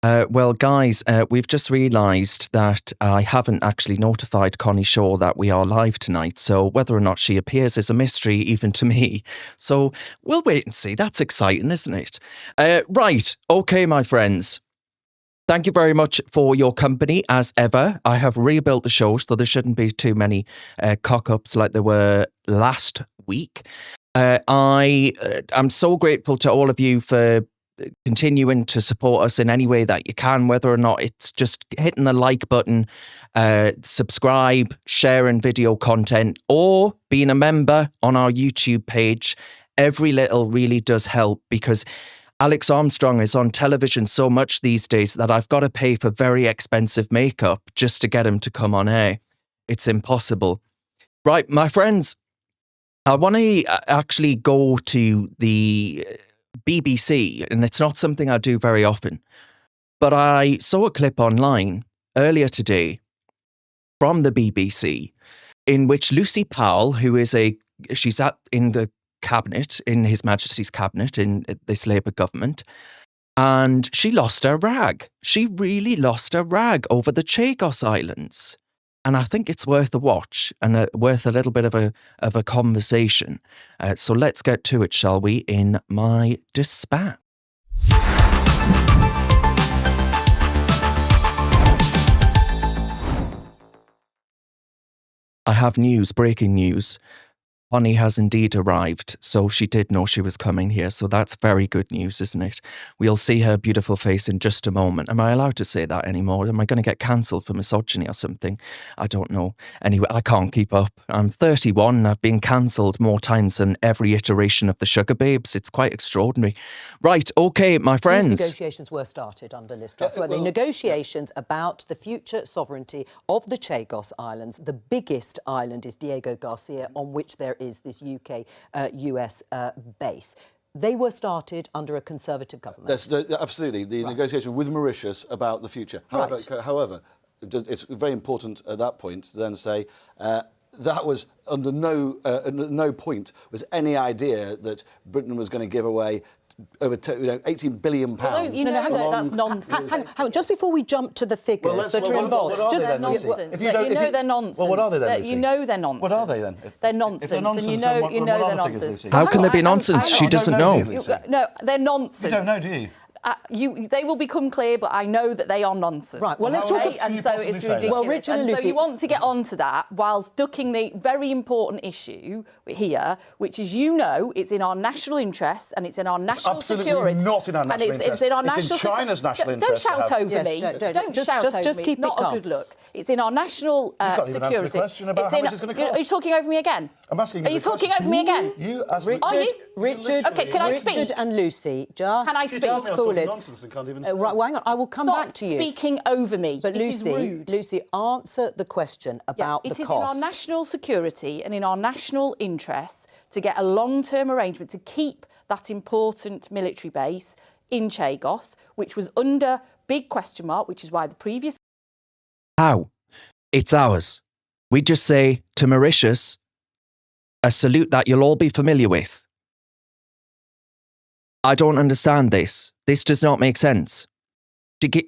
Well, guys, we've just realised that I haven't actually notified Connie Shaw that we are live tonight, so whether or not she appears is a mystery even to me. So we'll wait and see. That's exciting, isn't it? Right, okay, my friends. Thank you very much for your company, as ever. I have rebuilt the show, so there shouldn't be too many cock-ups like there were last week. I'm so grateful to all of you for continuing to support us in any way that you can, whether or not it's just hitting the like button, subscribe, sharing video content, or being a member on our YouTube page. Every little really does help, because Alex Armstrong is on television so much these days that I've got to pay for very expensive makeup just to get him to come on air. It's impossible. Right, my friends, I want to actually go to the BBC, and it's not something I do very often, but I saw a clip online earlier today from the BBC in which Lucy Powell, she's in the cabinet, in His Majesty's cabinet in this Labour government, and she lost her rag. She really lost her rag over the Chagos Islands. And I think it's worth a watch and worth a little bit of a conversation. So let's get to it, shall we, in my dispatch. I have news, breaking news. Connie has indeed arrived, so she did know she was coming here, so that's very good news, isn't it? We'll see her beautiful face in just a moment. Am I allowed to say that anymore? Am I going to get cancelled for misogyny or something? I don't know. Anyway, I can't keep up. I'm 31 and I've been cancelled more times than every iteration of the Sugar Babes. It's quite extraordinary. Right, okay, my friends. These negotiations were started under Liz Truss. The negotiations about the future sovereignty of the Chagos Islands. The biggest island is Diego Garcia, on which there is this UK-US base. They were started under a Conservative government. Absolutely. The negotiation with Mauritius about the future. However, it's very important at that point to then say that was under no point was any idea that Britain was going to give away over £18 billion. No, that's nonsense. Hang on, just before we jump to the figures that are involved, they're nonsense. They're nonsense. Well, what are they then, Lucy? You know they're nonsense. What are they then? They're nonsense, and you know they're nonsense. How can they be nonsense? She doesn't know. No, they're nonsense. You don't know, do you? They will become clear, but I know that they are nonsense. Right, well, let's talk about... And so it's ridiculous. Well, Richard and Lucy... So you want to get onto that whilst ducking the very important issue here, which is, it's in our national interest and it's in our national security. Absolutely not in our national interest. It's in our national... It's in China's national interest. Don't shout over me. Don't shout over me. It's not a good look. It's in our national security. You can't even answer the question about how much it's going to cost. Are you talking over me again? I'm asking you. Are you talking over me again? You asked me. Are you? Richard, okay, can I speak? Richard and Lucy, just... Can I speak? Cool it. Right, well, hang on, I will come back to you. Stop speaking over me. But Lucy, answer the question about the cost. It is in our national security and in our national interests to get a long-term arrangement to keep that important military base in Chagos, which was under big question mark, which is why the previous... How? It's ours. We just say to Mauritius, a salute that you'll all be familiar with. I don't understand this. This does not make sense.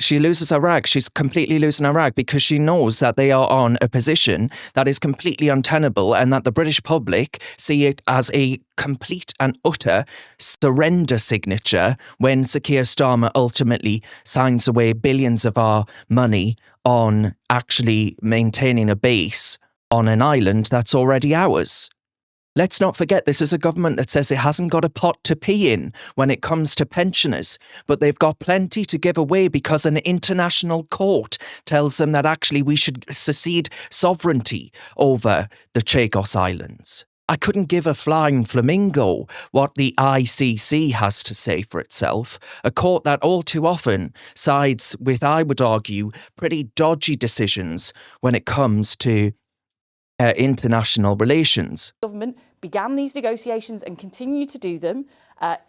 She loses her rag. She's completely losing her rag because she knows that they are on a position that is completely untenable and that the British public see it as a complete and utter surrender signature when Sir Keir Starmer ultimately signs away billions of our money on actually maintaining a base on an island that's already ours. Let's not forget this is a government that says it hasn't got a pot to pee in when it comes to pensioners, but they've got plenty to give away because an international court tells them that actually we should secede sovereignty over the Chagos Islands. I couldn't give a flying flamingo what the ICC has to say for itself, a court that all too often sides with, I would argue, pretty dodgy decisions when it comes to international relations. Government began these negotiations and continue to do them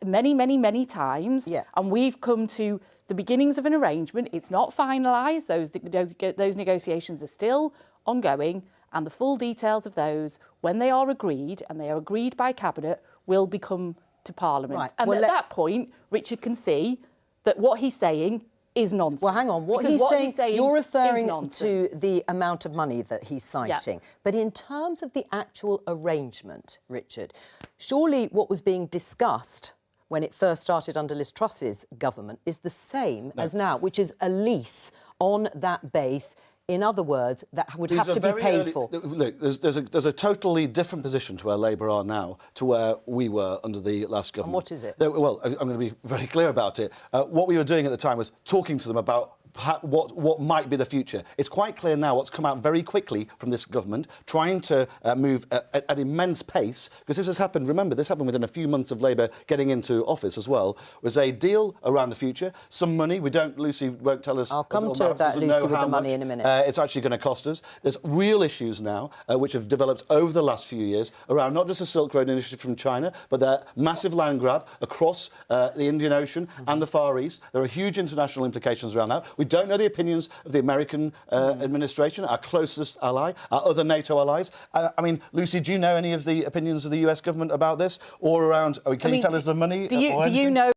many times. Yeah. And we've come to the beginnings of an arrangement. It's not finalised. Those negotiations are still ongoing, and the full details of those, when they are agreed, and they are agreed by Cabinet, will become to Parliament. Right. And at that point, Richard can see that what he's saying is nonsense. Well, hang on. What Because he's saying, you're referring is to nonsense. the amount of money that he's citing. Yeah. But in terms of the actual arrangement, Richard, surely what was being discussed when it first started under Liz Truss's government is the same as now, which is a lease on that base. In other words, that would have to be paid for. Look, there's a totally different position to where Labour are now to where we were under the last government. And what is it? Well, I'm going to be very clear about it. What we were doing at the time was talking to them about what might be the future. It's quite clear now what's come out very quickly from this government, trying to move at an immense pace, because this has happened, remember, this happened within a few months of Labour getting into office as well, was a deal around the future, some money, Lucy won't tell us. I'll come to that, Lucy, with the money in a minute. It's actually going to cost us. There's real issues now, which have developed over the last few years, around not just the Silk Road Initiative from China, but the massive land grab across the Indian Ocean and the Far East. There are huge international implications around that. We don't know the opinions of the American administration, our closest ally, our other NATO allies. I mean, Lucy, do you know any of the opinions of the US government about this? Or around, can you tell us the money? Do you know?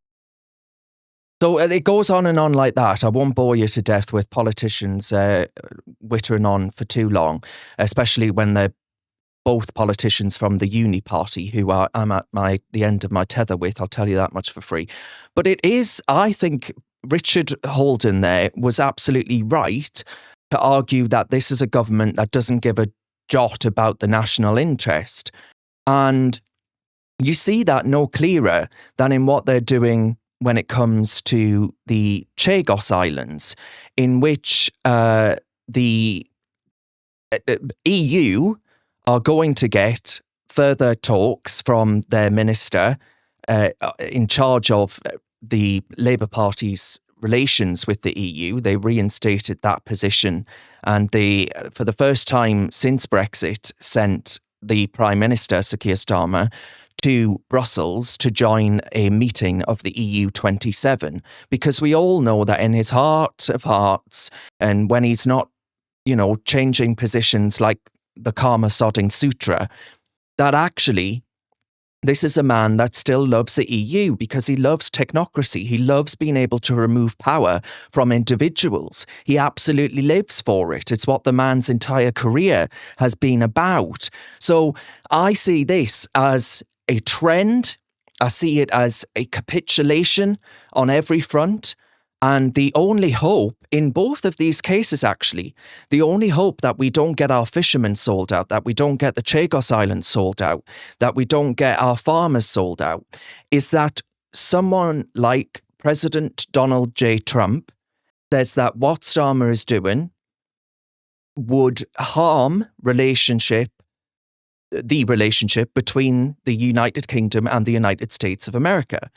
So it goes on and on like that. I won't bore you to death with politicians wittering on for too long, especially when they're both politicians from the uni party who I'm at the end of my tether with. I'll tell you that much for free. But it is, I think, Richard Holden there was absolutely right to argue that this is a government that doesn't give a jot about the national interest. And you see that no clearer than in what they're doing when it comes to the Chagos Islands, in which the EU are going to get further talks from their minister in charge of the Labour Party's relations with the EU. They reinstated that position, and they, for the first time since Brexit, sent the Prime Minister, Sir Keir Starmer, to Brussels to join a meeting of the EU 27, because we all know that in his heart of hearts, and when he's not, changing positions like the Karma Sodding Sutra, that actually this is a man that still loves the EU because he loves technocracy. He loves being able to remove power from individuals. He absolutely lives for it. It's what the man's entire career has been about. So I see this as a trend. I see it as a capitulation on every front. And the only hope in both of these cases, actually, the only hope that we don't get our fishermen sold out, that we don't get the Chagos Islands sold out, that we don't get our farmers sold out, is that someone like President Donald J. Trump says that what Starmer is doing would harm the relationship between the United Kingdom and the United States of America.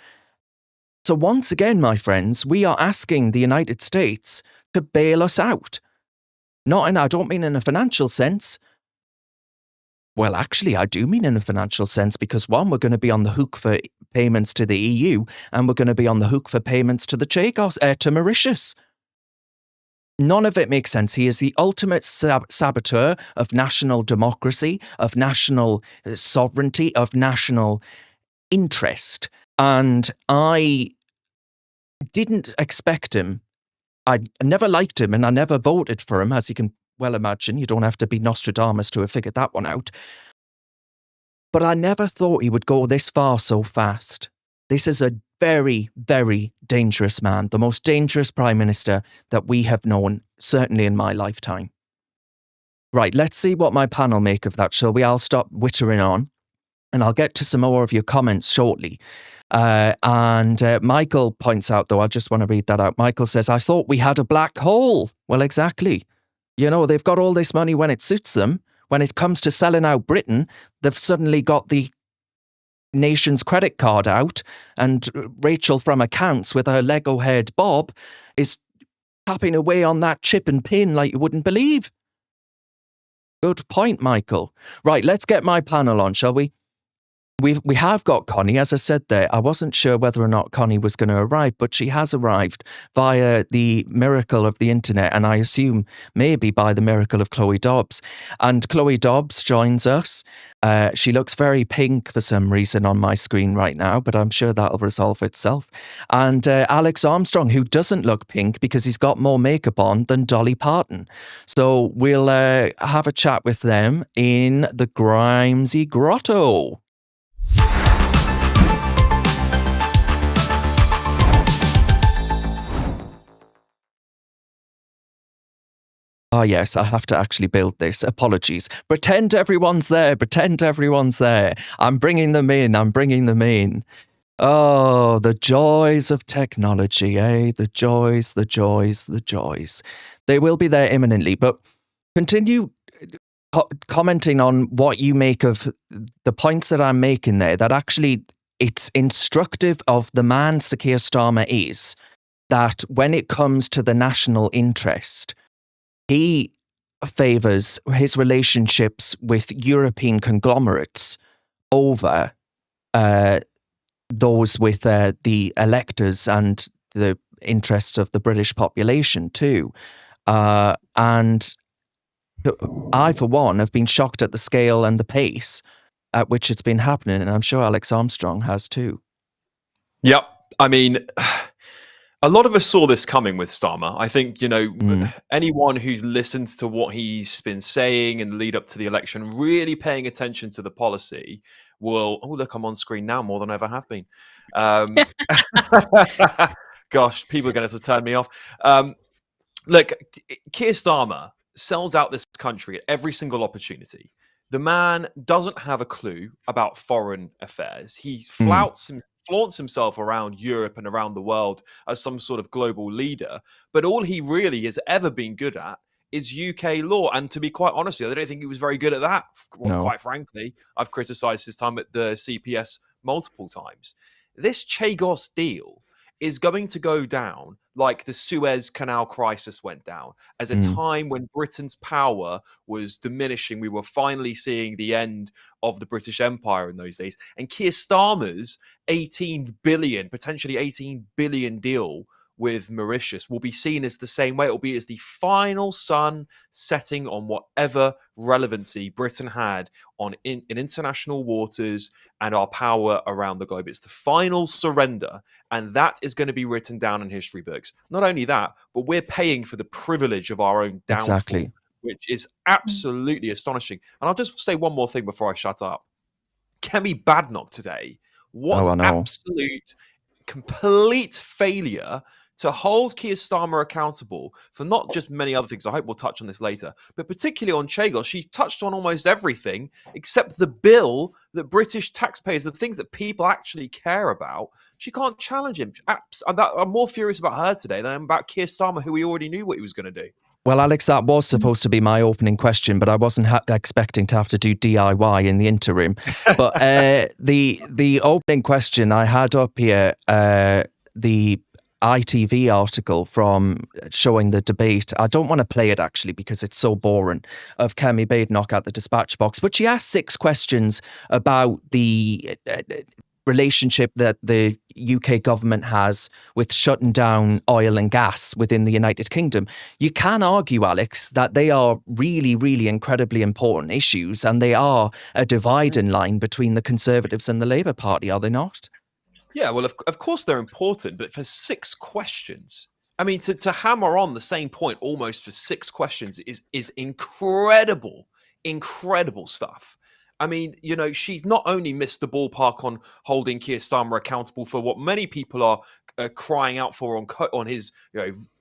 So once again, my friends, we are asking the United States to bail us out. I don't mean in a financial sense. Well, actually, I do mean in a financial sense, because one, we're going to be on the hook for payments to the EU, and we're going to be on the hook for payments to to Mauritius. None of it makes sense. He is the ultimate saboteur of national democracy, of national sovereignty, of national interest. And I didn't expect him. I never liked him, and I never voted for him, as you can well imagine. You don't have to be Nostradamus to have figured that one out. But I never thought he would go this far so fast. This is a very, very dangerous man, the most dangerous Prime Minister that we have known, certainly in my lifetime. Right, let's see what my panel make of that, shall we? I'll stop wittering on, and I'll get to some more of your comments shortly. Michael points out, though, I just want to read that out. Michael says, I thought we had a black hole. Well, exactly. They've got all this money when it suits them. When it comes to selling out Britain, they've suddenly got the nation's credit card out, and Rachel from accounts with her Lego-haired bob is tapping away on that chip and pin like you wouldn't believe. Good point, Michael. Right, let's get my panel on, shall we? We have got Connie, as I said there. I wasn't sure whether or not Connie was going to arrive, but she has arrived via the miracle of the internet, and I assume maybe by the miracle of Chloe Dobbs. And Chloe Dobbs joins us. She looks very pink for some reason on my screen right now, but I'm sure that'll resolve itself. And Alex Armstrong, who doesn't look pink because he's got more makeup on than Dolly Parton. So we'll have a chat with them in the Grimesy Grotto. Oh, yes, I have to actually build this. Apologies. Pretend everyone's there. Pretend everyone's there. I'm bringing them in. Oh, the joys of technology, eh? The joys. They will be there imminently, but continue commenting on what you make of the points that I'm making there, that actually it's instructive of the man Sir Keir Starmer is, that when it comes to the national interest, he favours his relationships with European conglomerates over those with the electors and the interests of the British population too. And I, for one, have been shocked at the scale and the pace at which it's been happening, and I'm sure Alex Armstrong has too. Yep. I mean, a lot of us saw this coming with Starmer. I think, anyone who's listened to what he's been saying in the lead up to the election, really paying attention to the policy, will... Oh, look, I'm on screen now more than I ever have been. Gosh, people are going to turn me off. Look, Keir Starmer sells out this country at every single opportunity. The man doesn't have a clue about foreign affairs. He flaunts himself around Europe and around the world as some sort of global leader. But all he really has ever been good at is UK law. And to be quite honest with you, I don't think he was very good at that. Well, quite frankly, I've criticised his time at the CPS multiple times. This Chagos deal is going to go down like the Suez Canal crisis went down, as a time when Britain's power was diminishing. We were finally seeing the end of the British Empire in those days. And Keir Starmer's 18 billion, potentially 18 billion deal with Mauritius will be seen as the same way. It will be as the final sun setting on whatever relevancy Britain had in international waters and our power around the globe. It's the final surrender, and that is going to be written down in history books. Not only that, but we're paying for the privilege of our own downfall, Exactly. which is absolutely astonishing. And I'll just say one more thing before I shut up. Kemi Badnoch today, what absolute complete failure to hold Keir Starmer accountable for not just many other things. I hope we'll touch on this later, but particularly on Chagos. She touched on almost everything except the bill that British taxpayers, the things that people actually care about. She can't challenge him. I'm more furious about her today than I'm about Keir Starmer, who we already knew what he was going to do. Well, Alex, that was supposed to be my opening question, but I wasn't expecting to have to do DIY in the interim. But the opening question I had up here, the ITV article from showing the debate. I don't want to play it actually because it's so boring, of Kemi Badnoch at the dispatch box. But she asked 6 questions about the relationship that the UK government has with shutting down oil and gas within the United Kingdom. You can argue, Alex, that they are really, really incredibly important issues, and they are a dividing line between the Conservatives and the Labour Party, are they not? Yeah, well, of course they're important, but for 6 questions, I mean, to hammer on the same point almost for 6 questions is incredible stuff. I mean, she's not only missed the ballpark on holding Keir Starmer accountable for what many people are crying out for on his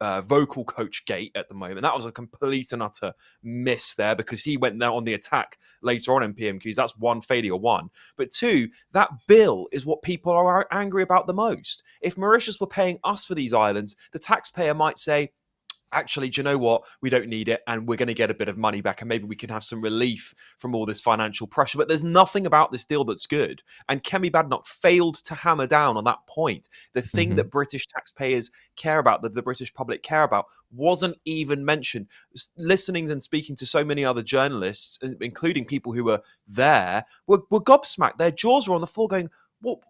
vocal coach gate at the moment. That was a complete and utter miss there, because he went there on the attack later on in PMQs. That's one failure, one. But 2, that bill is what people are angry about the most. If Mauritius were paying us for these islands, the taxpayer might say, actually, do you know what? We don't need it, and we're going to get a bit of money back, and maybe we can have some relief from all this financial pressure. But there's nothing about this deal that's good. And Kemi Badenoch failed to hammer down on that point. The thing that British taxpayers care about, that the British public care about, wasn't even mentioned. Listening and speaking to so many other journalists, including people who were there, were gobsmacked. Their jaws were on the floor going,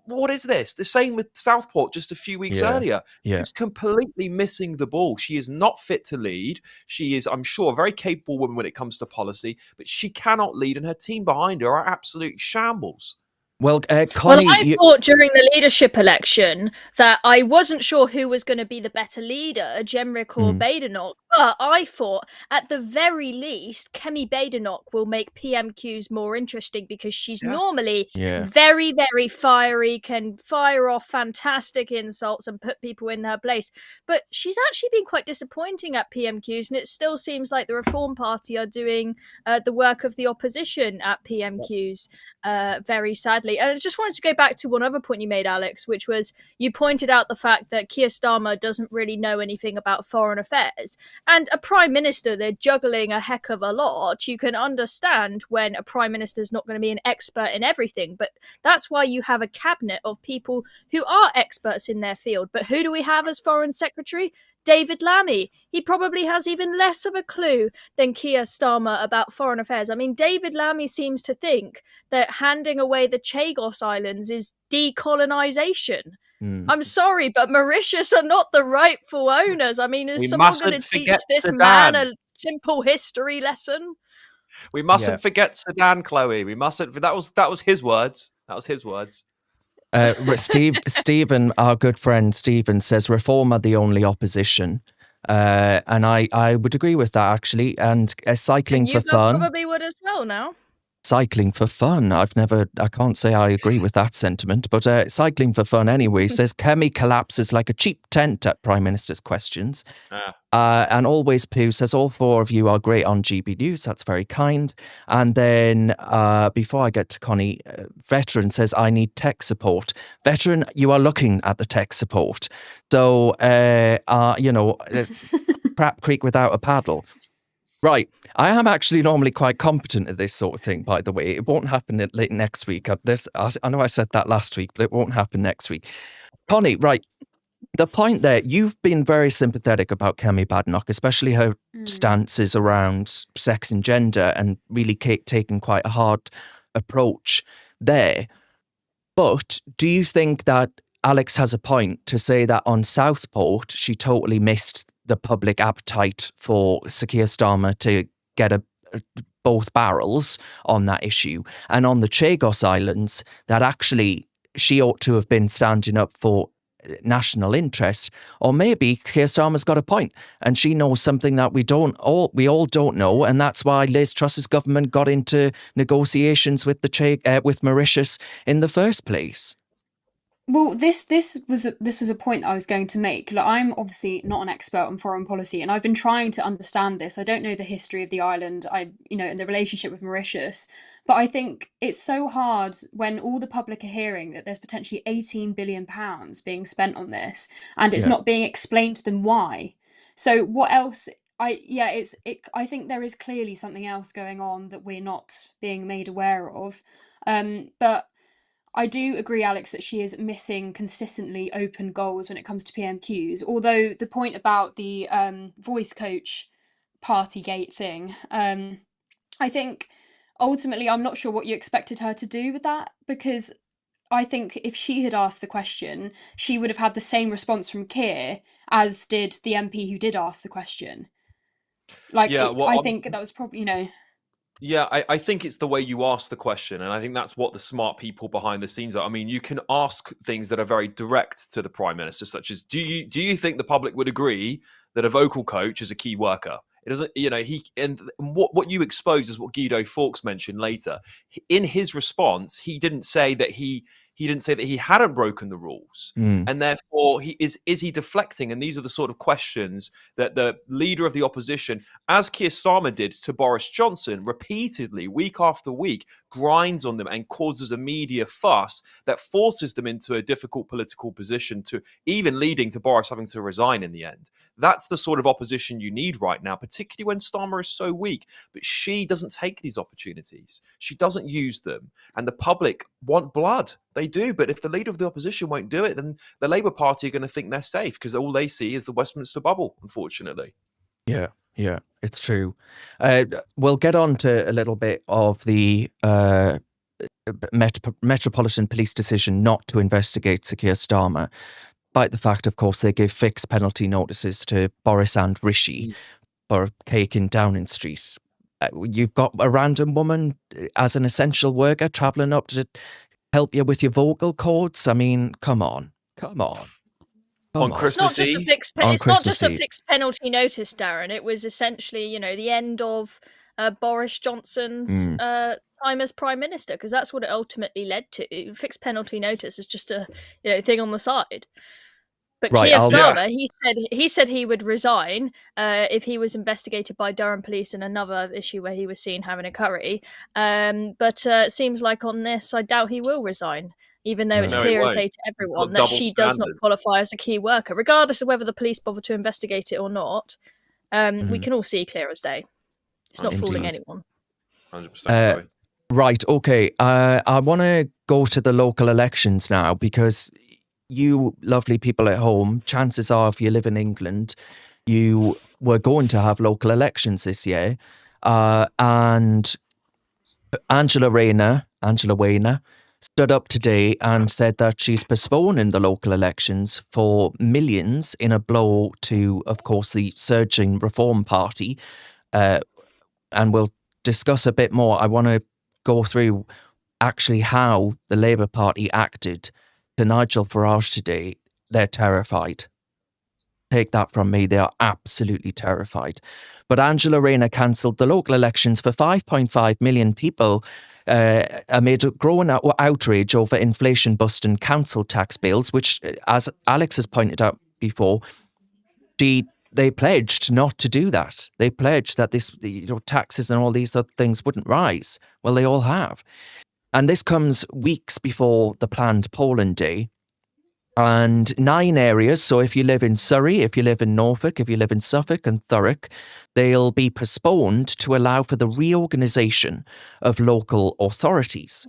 what is this? The same with Southport just a few weeks earlier. She's completely missing the ball. She is not fit to lead. She is, I'm sure, a very capable woman when it comes to policy, but she cannot lead, and her team behind her are absolute shambles. Well, Connie, well, I thought during the leadership election that I wasn't sure who was going to be the better leader, Jenrick or Badenoch, but I thought at the very least, Kemi Badenoch will make PMQs more interesting because she's normally very, very fiery, can fire off fantastic insults and put people in her place. But she's actually been quite disappointing at PMQs, and it still seems like the Reform Party are doing the work of the opposition at PMQs, very sadly. And I just wanted to go back to one other point you made, Alex, which was you pointed out the fact that Keir Starmer doesn't really know anything about foreign affairs. And a prime minister, they're juggling a heck of a lot. You can understand when a prime minister is not going to be an expert in everything. But that's why you have a cabinet of people who are experts in their field. But who do we have as foreign secretary? David Lammy. He probably has even less of a clue than Keir Starmer about foreign affairs. I mean, David Lammy seems to think that handing away the Chagos Islands is decolonisation. I'm sorry, but Mauritius are not the rightful owners. I mean, is someone going to teach this man a simple history lesson? We mustn't forget Sudan, Chloe. We mustn't. That was his words. That was his words. Stephen, our good friend Stephen, says Reform are the only opposition. And I would agree with that, actually. And cycling for fun. You probably would as well now. Cycling for fun. I can't say I agree with that sentiment, but cycling for fun anyway, says Kemi collapses like a cheap tent at Prime Minister's questions. And Always Pooh says all four of you are great on GB News. That's very kind. And then before I get to Connie, Veteran says I need tech support. Veteran, you are looking at the tech support. So, Crap Creek without a paddle. Right. I am actually normally quite competent at this sort of thing, by the way. It won't happen late next week. I know I said that last week, but it won't happen next week. Connie, right. The point there, you've been very sympathetic about Kemi Badenoch, especially her stances around sex and gender, and really taking quite a hard approach there. But do you think that Alex has a point to say that on Southport, she totally missed the public appetite for Sir Keir Starmer to get both barrels on that issue, and on the Chagos Islands, that actually she ought to have been standing up for national interest? Or maybe Keir Starmer's got a point and she knows something that we all don't know, and that's why Liz Truss's government got into negotiations with with Mauritius in the first place. Well, this was a point I was going to make. Like, I'm obviously not an expert on foreign policy, and I've been trying to understand this. I don't know the history of the island, and the relationship with Mauritius, but I think it's so hard when all the public are hearing that there's potentially £18 billion being spent on this, and it's not being explained to them why. So what else? I think there is clearly something else going on that we're not being made aware of, but I do agree, Alex, that she is missing consistently open goals when it comes to PMQs. Although the point about the voice coach Partygate thing, I think ultimately I'm not sure what you expected her to do with that, because I think if she had asked the question, she would have had the same response from Keir as did the MP who did ask the question. I think that was probably, Yeah, I think it's the way you ask the question, and I think that's what the smart people behind the scenes are. I mean, you can ask things that are very direct to the Prime Minister, such as, do you think the public would agree that a vocal coach is a key worker? It doesn't, what you expose is what Guido Fawkes mentioned later. In his response, he didn't say that he He didn't say that he hadn't broken the rules. And therefore, is he deflecting? And these are the sort of questions that the leader of the opposition, as Keir Starmer did to Boris Johnson, repeatedly, week after week, grinds on them and causes a media fuss that forces them into a difficult political position, to even leading to Boris having to resign in the end. That's the sort of opposition you need right now, particularly when Starmer is so weak. But she doesn't take these opportunities. She doesn't use them. And the public want blood. They do. But if the leader of the opposition won't do it, then the Labour Party are going to think they're safe, because all they see is the Westminster bubble, unfortunately. Yeah, it's true. We'll get on to a little bit of the Metropolitan Police decision not to investigate Sir Keir Starmer, despite the fact, of course, they give fixed penalty notices to Boris and Rishi for cake in Downing Street. You've got a random woman as an essential worker travelling up to help you with your vocal cords. I mean, come on. On Christmas Eve. It's not just a fixed penalty notice, Darren. It was essentially, the end of Boris Johnson's time as Prime Minister, because that's what it ultimately led to. Fixed penalty notice is just a thing on the side. But Keir Starmer, he said he would resign if he was investigated by Durham police in another issue where he was seen having a curry. But it seems like on this, I doubt he will resign, even though it's clear as day to everyone that she does not qualify as a key worker, regardless of whether the police bother to investigate it or not. We can all see clear as day. It's not fooling anyone. 100%. Right, okay. I want to go to the local elections now, because you lovely people at home, chances are if you live in England, you were going to have local elections this year. And Angela Rayner stood up today and said that she's postponing the local elections for millions in a blow to, of course, the surging Reform Party. And we'll discuss a bit more. I want to go through actually how the Labour Party acted to Nigel Farage today. They're terrified. Take that from me. They are absolutely terrified. But Angela Rayner cancelled the local elections for 5.5 million people amid a growing outrage over inflation-busting council tax bills, which, as Alex has pointed out before, they pledged not to do that. They pledged that taxes and all these other things wouldn't rise. Well, they all have. And this comes weeks before the planned polling day. And 9 areas, so if you live in Surrey, if you live in Norfolk, if you live in Suffolk and Thurrock, they'll be postponed to allow for the reorganisation of local authorities.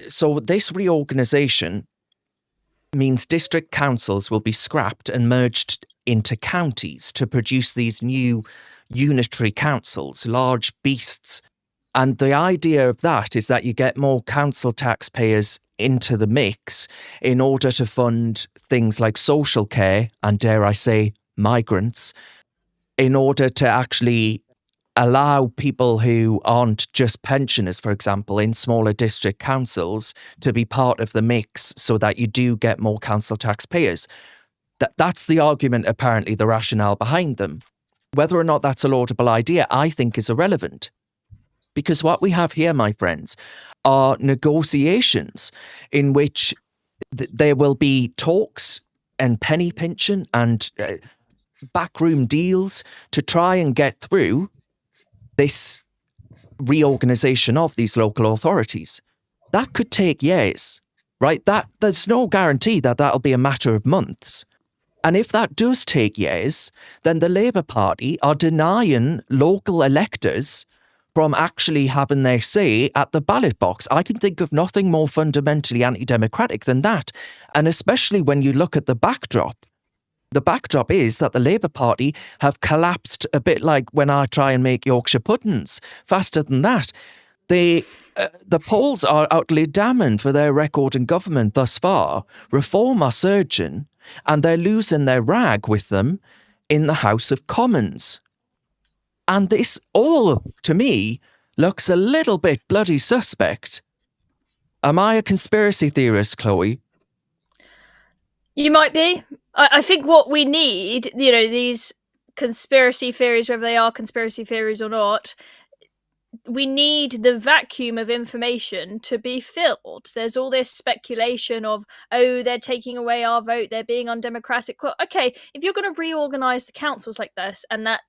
So this reorganisation means district councils will be scrapped and merged into counties to produce these new unitary councils, large beasts. And the idea of that is that you get more council taxpayers into the mix in order to fund things like social care and, dare I say, migrants, in order to actually allow people who aren't just pensioners, for example, in smaller district councils to be part of the mix so that you do get more council taxpayers. That's the argument, apparently, the rationale behind them. Whether or not that's a laudable idea, I think is irrelevant. Because what we have here, my friends, are negotiations in which there will be talks and penny pinching and backroom deals to try and get through this reorganisation of these local authorities. That could take years, right? There's no guarantee that that'll be a matter of months. And if that does take years, then the Labour Party are denying local electors from actually having their say at the ballot box. I can think of nothing more fundamentally anti-democratic than that. And especially when you look at the backdrop. The backdrop is that the Labour Party have collapsed a bit like when I try and make Yorkshire puddings. Faster than that. The polls are utterly damning for their record in government thus far. Reform are surging, and they're losing their rag with them in the House of Commons. And this all, to me, looks a little bit bloody suspect. Am I a conspiracy theorist, Chloe? You might be. I think what we need, these conspiracy theories, whether they are conspiracy theories or not, we need the vacuum of information to be filled. There's all this speculation of, oh, they're taking away our vote, they're being undemocratic. Well, okay, if you're going to reorganize the councils like this, and that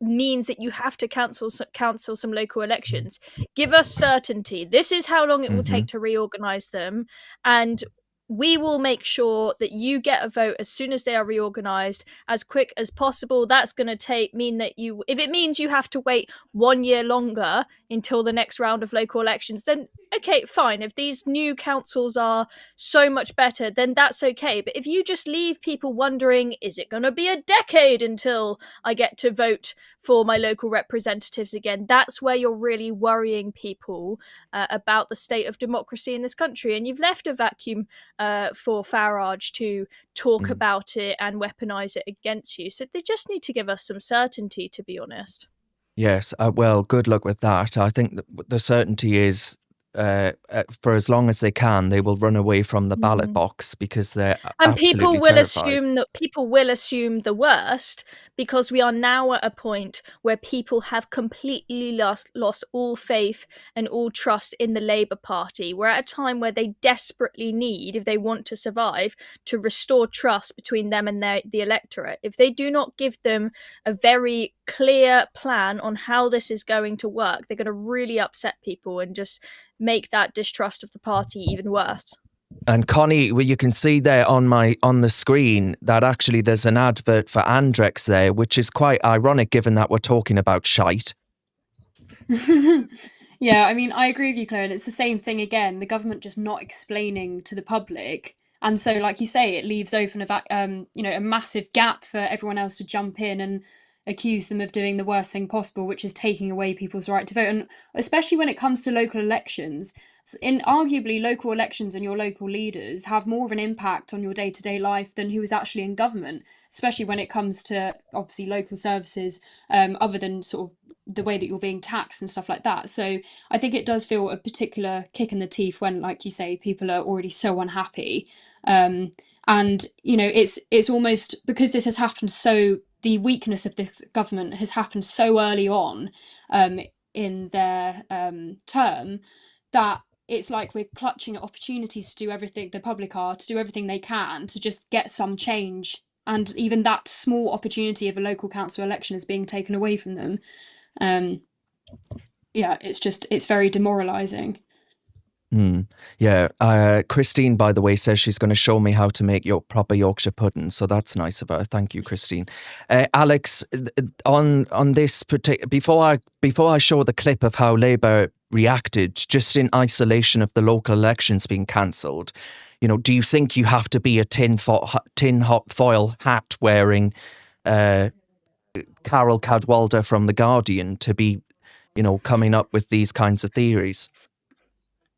means that you have to cancel some local elections, give us certainty. This is how long it will take to reorganize them, and we will make sure that you get a vote as soon as they are reorganized, as quick as possible. That's going to mean that if it means you have to wait 1 year longer until the next round of local elections, then okay, fine. If these new councils are so much better, then that's okay. But if you just leave people wondering, is it going to be a decade until I get to vote for my local representatives again, that's where you're really worrying people about the state of democracy in this country. And you've left a vacuum for Farage to talk about it and weaponize it against you. So they just need to give us some certainty, to be honest. Yes, well, good luck with that. I think the certainty is for as long as they can, they will run away from the ballot box because they're and absolutely people will assume the worst, because we are now at a point where people have completely lost all faith and all trust in the Labour Party. We're at a time where they desperately need, if they want to survive, to restore trust between them and the electorate. If they do not give them a very clear plan on how this is going to work, they're going to really upset people and just make that distrust of the party even worse. And Connie, well, you can see there on the screen that actually there's an advert for Andrex there, which is quite ironic given that we're talking about shite. Yeah, I mean, I agree with you, Claire, and it's the same thing again. The government just not explaining to the public, and so, like you say, it leaves open a massive gap for everyone else to jump in and accuse them of doing the worst thing possible, which is taking away people's right to vote. And especially when it comes to local elections, arguably local elections and your local leaders have more of an impact on your day-to-day life than who is actually in government, especially when it comes to obviously local services, other than sort of the way that you're being taxed and stuff like that. So I think it does feel a particular kick in the teeth when, like you say, people are already so unhappy. And it's almost because this has happened the weakness of this government has happened so early on in their term, that it's like we're clutching at opportunities to do everything, the public are, to do everything they can to just get some change. And even that small opportunity of a local council election is being taken away from them. It's very demoralising. Yeah. Christine, by the way, says she's going to show me how to make your proper Yorkshire pudding. So that's nice of her. Thank you, Christine. Alex, on this particular, before I show the clip of how Labour reacted, just in isolation of the local elections being cancelled, do you think you have to be a tin foil hat wearing Carol Cadwalder from The Guardian to be, coming up with these kinds of theories?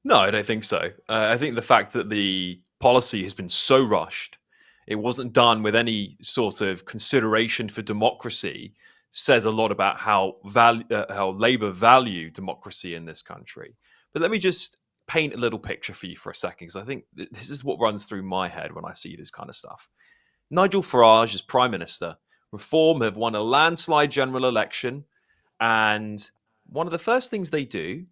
No, I don't think so. I think the fact that the policy has been so rushed, it wasn't done with any sort of consideration for democracy, says a lot about how Labour value democracy in this country. But let me just paint a little picture for you for a second, because I think this is what runs through my head when I see this kind of stuff. Nigel Farage is Prime Minister. Reform have won a landslide general election, and one of the first things they do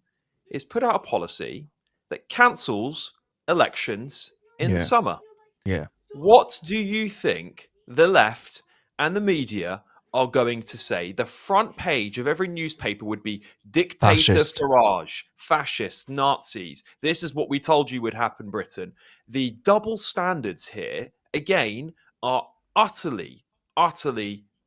is put out a policy that cancels elections in the summer. Yeah. What do you think the left and the media are going to say? The front page of every newspaper would be dictator Farage, fascist, Nazis. This is what we told you would happen, Britain. The double standards here, again, are utterly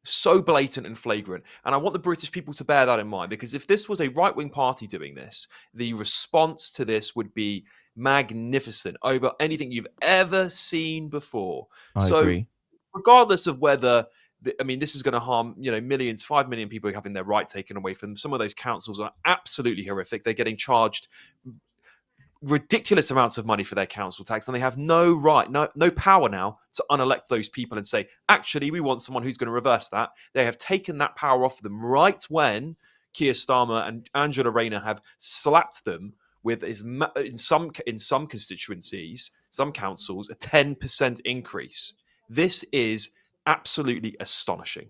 so blatant and flagrant. And I want the British people to bear that in mind, because if this was a right-wing party doing this, the response to this would be magnificent, over anything you've ever seen before. I agree. Regardless of whether, this is going to harm, millions, 5 million people having their right taken away from them. Some of those councils are absolutely horrific. They're getting charged ridiculous amounts of money for their council tax, and they have no right, no power now to unelect those people and say, actually, we want someone who's going to reverse that. They have taken that power off them right when Keir Starmer and Angela Rayner have slapped them with, in some constituencies, some councils, a 10% increase. This is absolutely astonishing.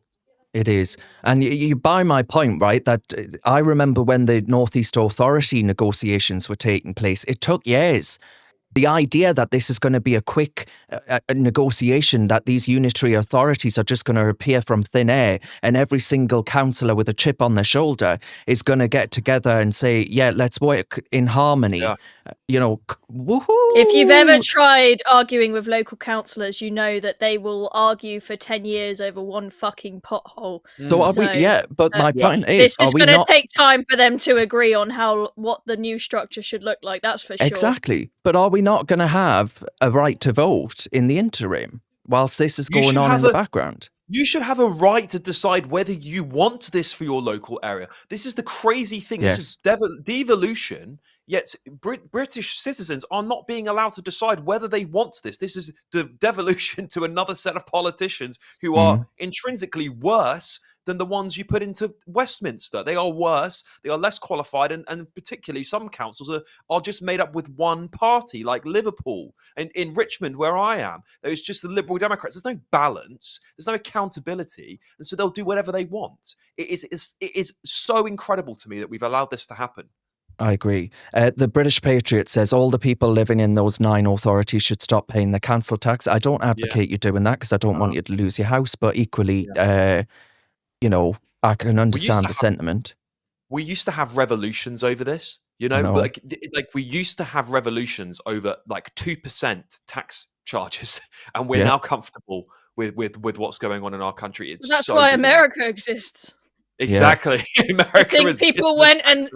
It is. And you buy my point, right? That I remember when the Northeast Authority negotiations were taking place, it took years. The idea that this is going to be a quick negotiation, that these unitary authorities are just going to appear from thin air and every single councillor with a chip on their shoulder is going to get together and say, yeah, let's work in harmony. Yeah. Woohoo! If you've ever tried arguing with local councillors, you know that they will argue for 10 years over one fucking pothole. So are we? Yeah, but my point is, this is going to take time for them to agree on what the new structure should look like. That's for sure. Exactly. But are we not going to have a right to vote in the interim whilst this is going on in the background? You should have a right to decide whether you want this for your local area. This is the crazy thing. Yes. This is devolution, yet British citizens are not being allowed to decide whether they want this. This is devolution to another set of politicians who are intrinsically worse than the ones you put into Westminster. They are worse, they are less qualified, and particularly some councils are just made up with one party, like Liverpool. And in Richmond, where I am, there's just the Liberal Democrats. There's no balance, there's no accountability, and so they'll do whatever they want. It is so incredible to me that we've allowed this to happen. I agree. The British Patriot says all the people living in those 9 authorities should stop paying the council tax. I don't advocate you doing that because I don't want you to lose your house, but equally... I can understand the sentiment. We used to have revolutions over this, like we used to have revolutions over like 2% tax charges, and we're now comfortable with what's going on in our country. That's why America exists. Exactly. America I think people went and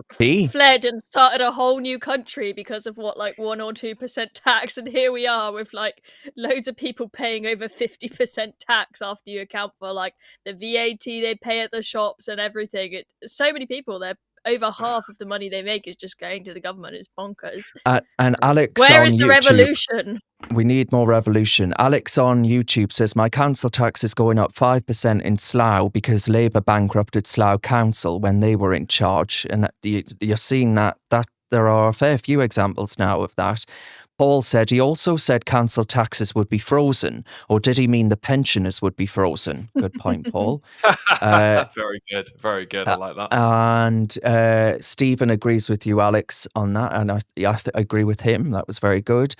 fled and started a whole new country because of 1 or 2% tax, and here we are with loads of people paying over 50% tax after you account for the VAT they pay at the shops and everything. So many people, they're over half of the money they make is just going to the government. It's bonkers. And Alex, where is the revolution? We need more revolution. Alex on YouTube says, my council tax is going up 5% in Slough because Labour bankrupted Slough Council when they were in charge. And you're seeing that there are a fair few examples now of that. Paul said he also said council taxes would be frozen, or did he mean the pensioners would be frozen? Good point, Paul. Very good. Very good. I like that. And Stephen agrees with you, Alex, on that. And I agree with him. That was very good.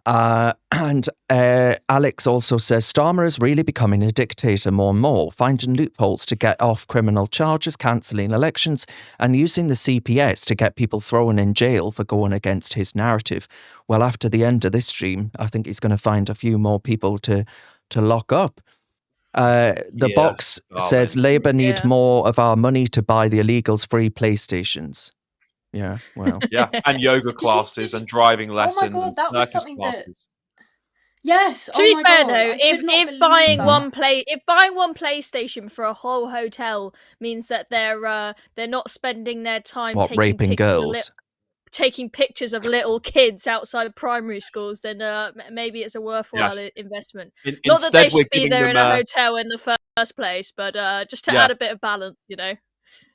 And Alex also says Starmer is really becoming a dictator more and more, finding loopholes to get off criminal charges, cancelling elections, and using the CPS to get people thrown in jail for going against his narrative. Well, after the end of this stream, I think he's going to find a few more people to lock up. The box says Labour need more of our money to buy the illegals free PlayStations. Yeah, well. Yeah, and yoga classes and driving lessons. Oh my God, that was something classes. that... Yes. To be fair, though, if buying one PlayStation for a whole hotel means that they're not spending their time raping girls, taking pictures of little kids outside of primary schools, then maybe it's a worthwhile investment. Not that they should be there in a hotel in the first place, but just to add a bit of balance,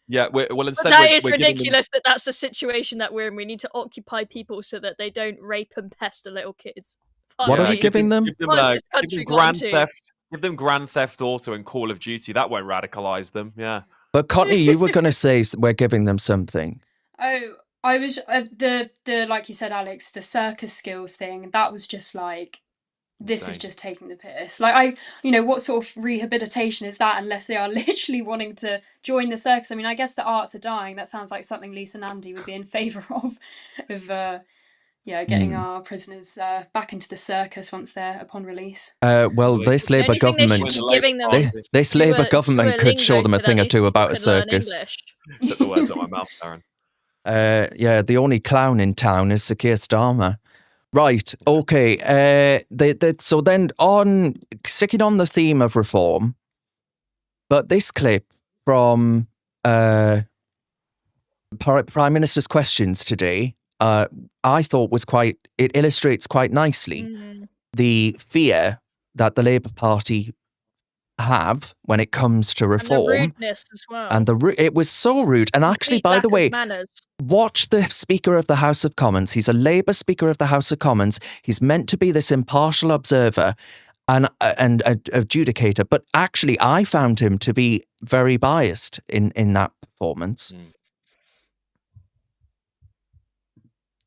Yeah, instead that is ridiculous that that's the situation that we're in. We need to occupy people so that they don't rape and pester little kids. What are we giving them? Give them Grand Theft Auto and Call of Duty. That won't radicalize them. Yeah. But Connie, you were going to say we're giving them something. Oh, I was the like you said, Alex, the circus skills thing. That was just like, this is just taking the piss. What sort of rehabilitation is that unless they are literally wanting to join the circus? I mean, I guess the arts are dying. That sounds like something Lisa Nandy would be in favour of getting our prisoners back into the circus once they're upon release. This Labour government, this Labour government could show them a thing or two about a circus. Took the words out of my mouth, Darren. The only clown in town is Sir Keir Starmer. Right, okay. So then sticking on the theme of reform, but this clip from Prime Minister's questions today, I thought it illustrates quite nicely the fear that the Labour Party have when it comes to reform. And the rudeness as well. And it was so rude. And actually, by the way, watch the Speaker of the House of Commons. He's a Labour Speaker of the House of Commons. He's meant to be this impartial observer. and adjudicator. But actually, I found him to be very biased in that performance.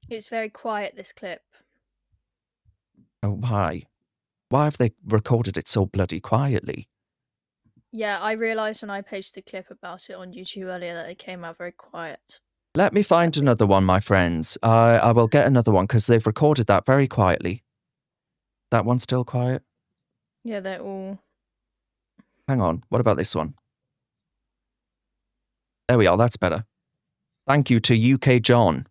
It's very quiet, this clip. Oh, why? Why have they recorded it so bloody quietly? Yeah, I realised when I posted the clip about it on YouTube earlier that it came out very quiet. Let me find another one, my friends. I will get another one because they've recorded that very quietly. That one's still quiet? Yeah, they're all... Hang on. What about this one? There we are. That's better. Thank you to UK John.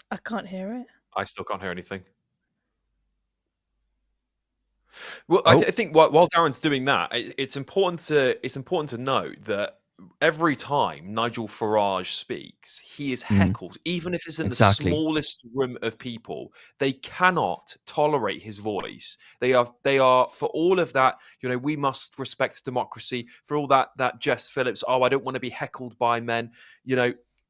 I can't hear it. I still can't hear anything. Well, I think while Darren's doing that, it's important to note that every time Nigel Farage speaks, he is heckled, even if it's in the smallest room of people. They cannot tolerate his voice. They are for all of that. We must respect democracy. For all that, Jess Phillips. Oh, I don't want to be heckled by men.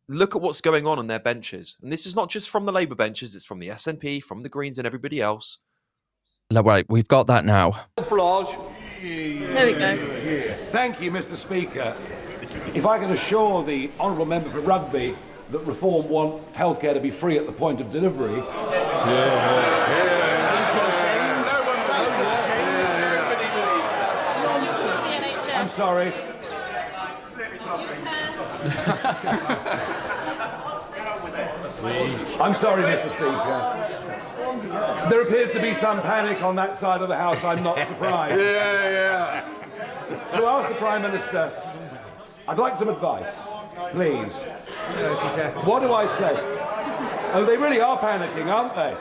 Look at what's going on their benches, and this is not just from the Labour benches. It's from the SNP, from the Greens, and everybody else. Right, we've got that now. There we go. Thank you, Mr. Speaker. If I can assure the honourable member for Rugby that Reform want healthcare to be free at the point of delivery. I'm sorry. I'm sorry, Mr. Speaker. There appears to be some panic on that side of the House. I'm not surprised. To ask the Prime Minister, I'd like some advice, please. What do I say? Oh, they really are panicking, aren't they?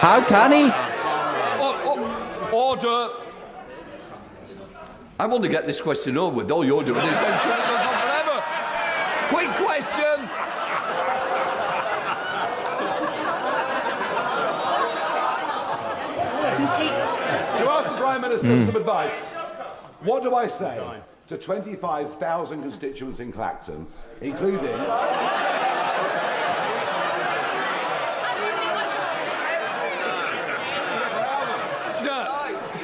How can he? Order. I want to get this question over with. All you're doing is ensure it goes on forever. Quick question. To ask the Prime Minister some advice, what do I say to 25,000 constituents in Clacton, including...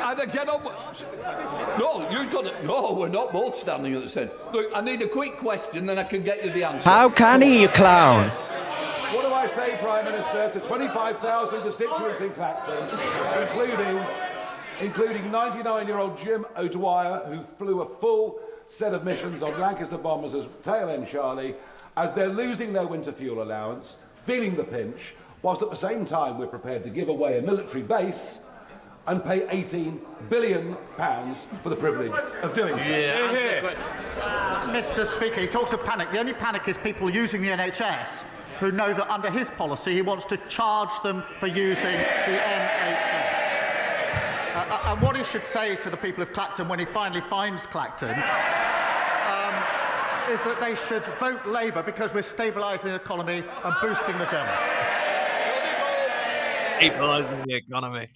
Either get on... No, you've got it. No, we're not both standing at the same. Look, I need a quick question, then I can get you the answer. How can he, you clown? What do I say, Prime Minister, to 25,000 constituents in Clacton, including 99-year-old Jim O'Dwyer, who flew a full set of missions on Lancaster bombers as tail end Charlie, as they're losing their winter fuel allowance, feeling the pinch, whilst at the same time we're prepared to give away a military base and pay £18 billion for the privilege of doing so. Mr. Speaker, he talks of panic. The only panic is people using the NHS who know that under his policy he wants to charge them for using the NHS. And what he should say to the people of Clacton when he finally finds Clacton is that they should vote Labour because we're stabilising the economy and boosting the Dems. Stabilising the economy.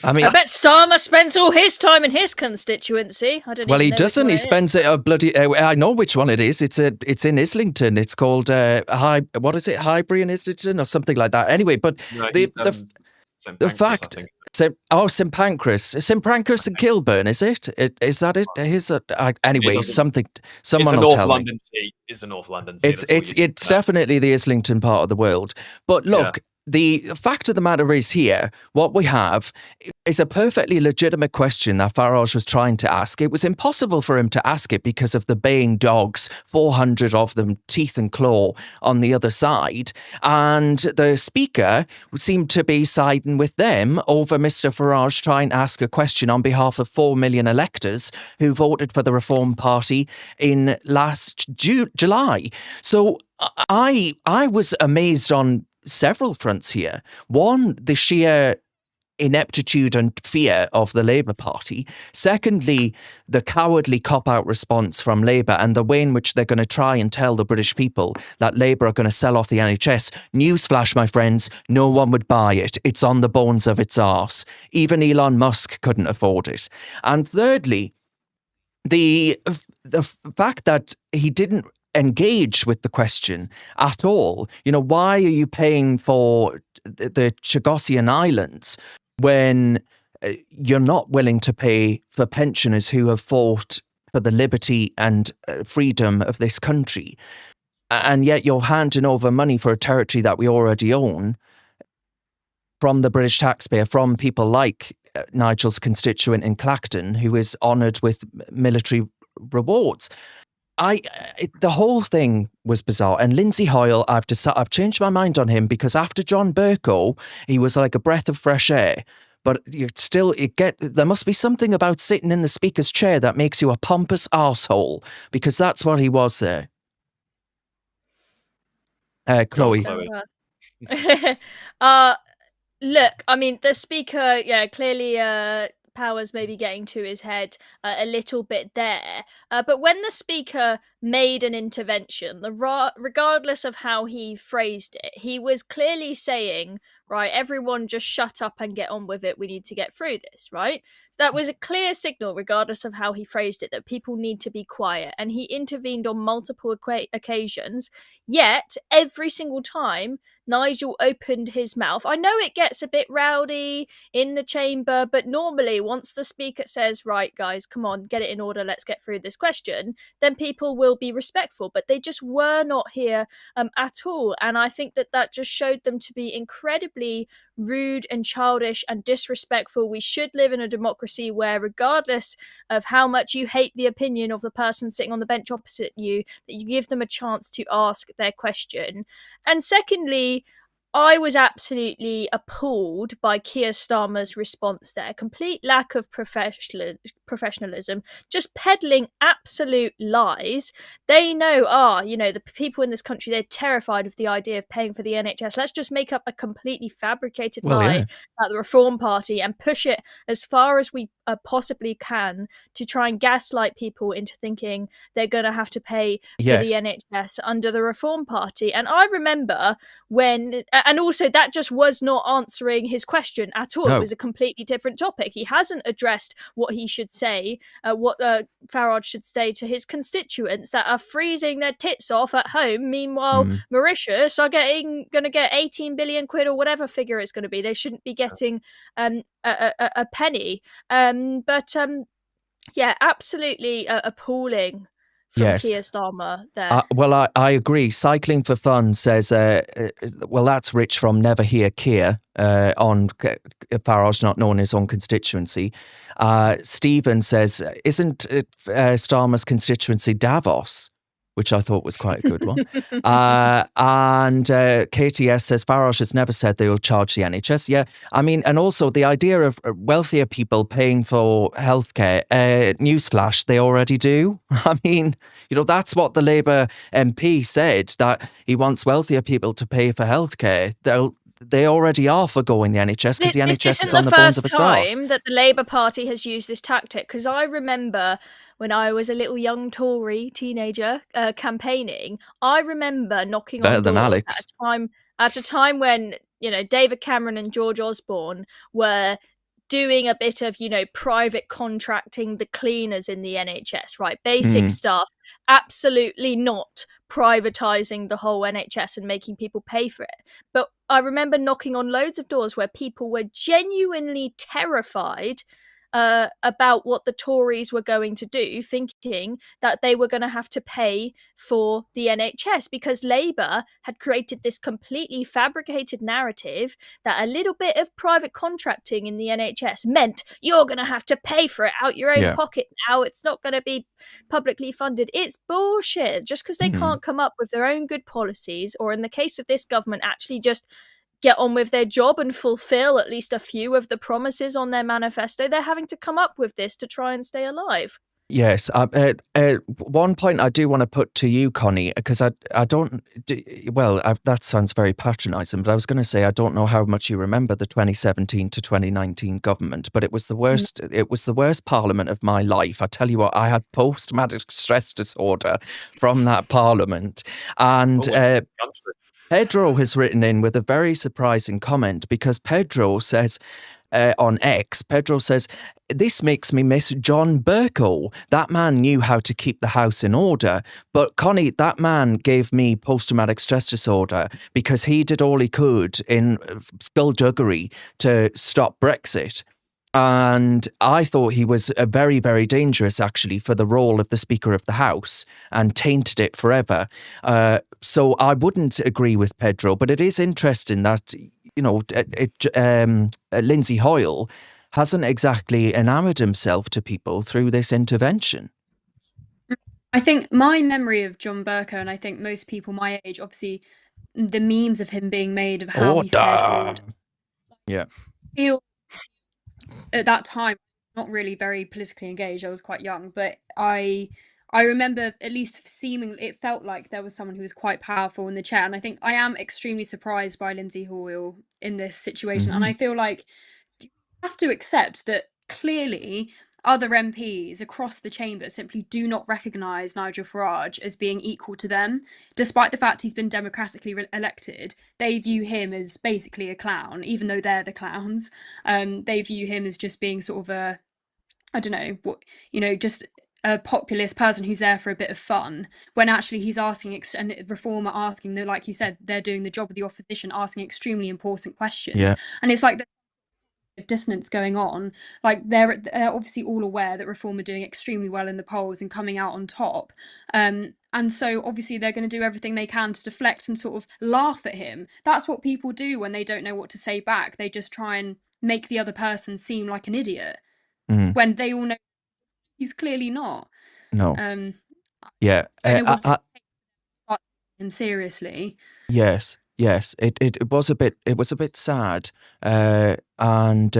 I mean, I bet Starmer spends all his time in his constituency. I don't. Well, even he know doesn't. Which He one spends it a bloody. I know which one it is. It's in Islington. It's called what is it? Highbury in Islington or something like that. Anyway, but No, the fact. St Pancras, St Pancras and Kilburn, is it? Is that it? Anyway, something. Someone will tell me. It's a North London seat. It's definitely the Islington part of the world. But look. Yeah. The fact of the matter is here, what we have is a perfectly legitimate question that Farage was trying to ask. It was impossible for him to ask it because of the baying dogs, 400 of them, teeth and claw, on the other side. And the speaker seemed to be siding with them over Mr. Farage trying to ask a question on behalf of 4 million electors who voted for the Reform Party in last July. So I was amazed on several fronts here. One, the sheer ineptitude and fear of the Labour Party. Secondly, the cowardly cop-out response from Labour and the way in which they're going to try and tell the British people that Labour are going to sell off the NHS. Newsflash, my friends, no one would buy it. It's on the bones of its arse. Even Elon Musk couldn't afford it. And thirdly, the fact that he didn't engage with the question at all. You know, why are you paying for the Chagosian Islands when you're not willing to pay for pensioners who have fought for the liberty and freedom of this country? And yet you're handing over money for a territory that we already own from the British taxpayer, from people like Nigel's constituent in Clacton, who is honoured with military rewards. The whole thing was bizarre. And Lindsay Hoyle, I've changed my mind on him, because after John Bercow, he was like a breath of fresh air. But there must be something about sitting in the Speaker's chair that makes you a pompous arsehole, because that's what he was there. Chloe. Look, I mean, the Speaker, clearly Powers maybe getting to his head a little bit there. But when the Speaker made an intervention, regardless of how he phrased it, he was clearly saying, right, everyone just shut up and get on with it. We need to get through this, right? So that was a clear signal, regardless of how he phrased it, that people need to be quiet. And he intervened on multiple occasions. Yet, every single time Nigel opened his mouth, I know it gets a bit rowdy in the chamber, but normally once the Speaker says, right, guys, come on, get it in order, let's get through this question, then people will be respectful. But they just were not here at all. And I think that just showed them to be incredibly rude and childish and disrespectful. We should live in a democracy where, regardless of how much you hate the opinion of the person sitting on the bench opposite you, that you give them a chance to ask their question. And secondly, I was absolutely appalled by Keir Starmer's response there. Complete lack of professionalism, just peddling absolute lies. They know, the people in this country, they're terrified of the idea of paying for the NHS. Let's just make up a completely fabricated lie about the Reform Party and push it as far as we possibly can to try and gaslight people into thinking they're going to have to pay for the NHS under the Reform Party. And I remember when... And also, that just was not answering his question at all. No. It was a completely different topic. He hasn't addressed what he should say, what Farage should say to his constituents that are freezing their tits off at home. Meanwhile, Mauritius are going to get 18 billion quid or whatever figure it's going to be. They shouldn't be getting a penny. Absolutely appalling. From Keir Starmer there. Well, I agree. Cycling for Fun says, that's rich from Never Hear Keir on Farage not knowing his own constituency. Stephen says, isn't Starmer's constituency Davos? Which I thought was quite a good one. And KTS says Farage has never said they will charge the NHS. Yeah, I mean, and also the idea of wealthier people paying for healthcare, newsflash, they already do. I mean, that's what the Labour MP said, that he wants wealthier people to pay for healthcare. They already are forgoing the NHS because the NHS is on the bones of its arse. This isn't the first time that the Labour Party has used this tactic, because I remember... when I was a little young Tory teenager campaigning, I remember knocking on doors than Alex. at a time when, David Cameron and George Osborne were doing a bit of, private contracting the cleaners in the NHS, right? Basic stuff, absolutely not privatising the whole NHS and making people pay for it. But I remember knocking on loads of doors where people were genuinely terrified about what the Tories were going to do, thinking that they were going to have to pay for the NHS, because Labour had created this completely fabricated narrative that a little bit of private contracting in the NHS meant you're going to have to pay for it out your own pocket now. It's not going to be publicly funded. It's bullshit. Just because they can't come up with their own good policies, or in the case of this government, actually just get on with their job and fulfill at least a few of the promises on their manifesto, they're having to come up with this to try and stay alive. Yes. One point I do want to put to you, Connie, because that sounds very patronising, but I was going to say I don't know how much you remember the 2017 to 2019 government, but it was the worst. It was the worst parliament of my life. I tell you what, I had post-traumatic stress disorder from that parliament, and. Pedro has written in with a very surprising comment, because Pedro says, on X, Pedro says, this makes me miss John Bercow. That man knew how to keep the house in order. But Connie, that man gave me post-traumatic stress disorder because he did all he could in skullduggery to stop Brexit. And I thought he was very, very dangerous, actually, for the role of the Speaker of the House, and tainted it forever. So I wouldn't agree with Pedro, but it is interesting that, Lindsay Hoyle hasn't exactly enamoured himself to people through this intervention. I think my memory of John Bercow, and I think most people my age, obviously, the memes of him being made of how he said order. Yeah. At that time, not really very politically engaged. I was quite young, but I remember at least it felt like there was someone who was quite powerful in the chair. And I think I am extremely surprised by Lindsay Hoyle in this situation. And I feel like you have to accept that clearly other MPs across the chamber simply do not recognise Nigel Farage as being equal to them. Despite the fact he's been democratically elected, they view him as basically a clown, even though they're the clowns. They view him as just being sort of just a populist person who's there for a bit of fun, when actually he's asking, and Reform are asking, like you said, they're doing the job of the opposition, asking extremely important questions. Yeah. And it's like dissonance going on. Like they're obviously all aware that Reform are doing extremely well in the polls and coming out on top, and so obviously they're going to do everything they can to deflect and sort of laugh at him. That's what people do when they don't know what to say back. They just try and make the other person seem like an idiot when they all know he's clearly not. No. Yeah. Take him seriously. Yes. It was a bit sad. And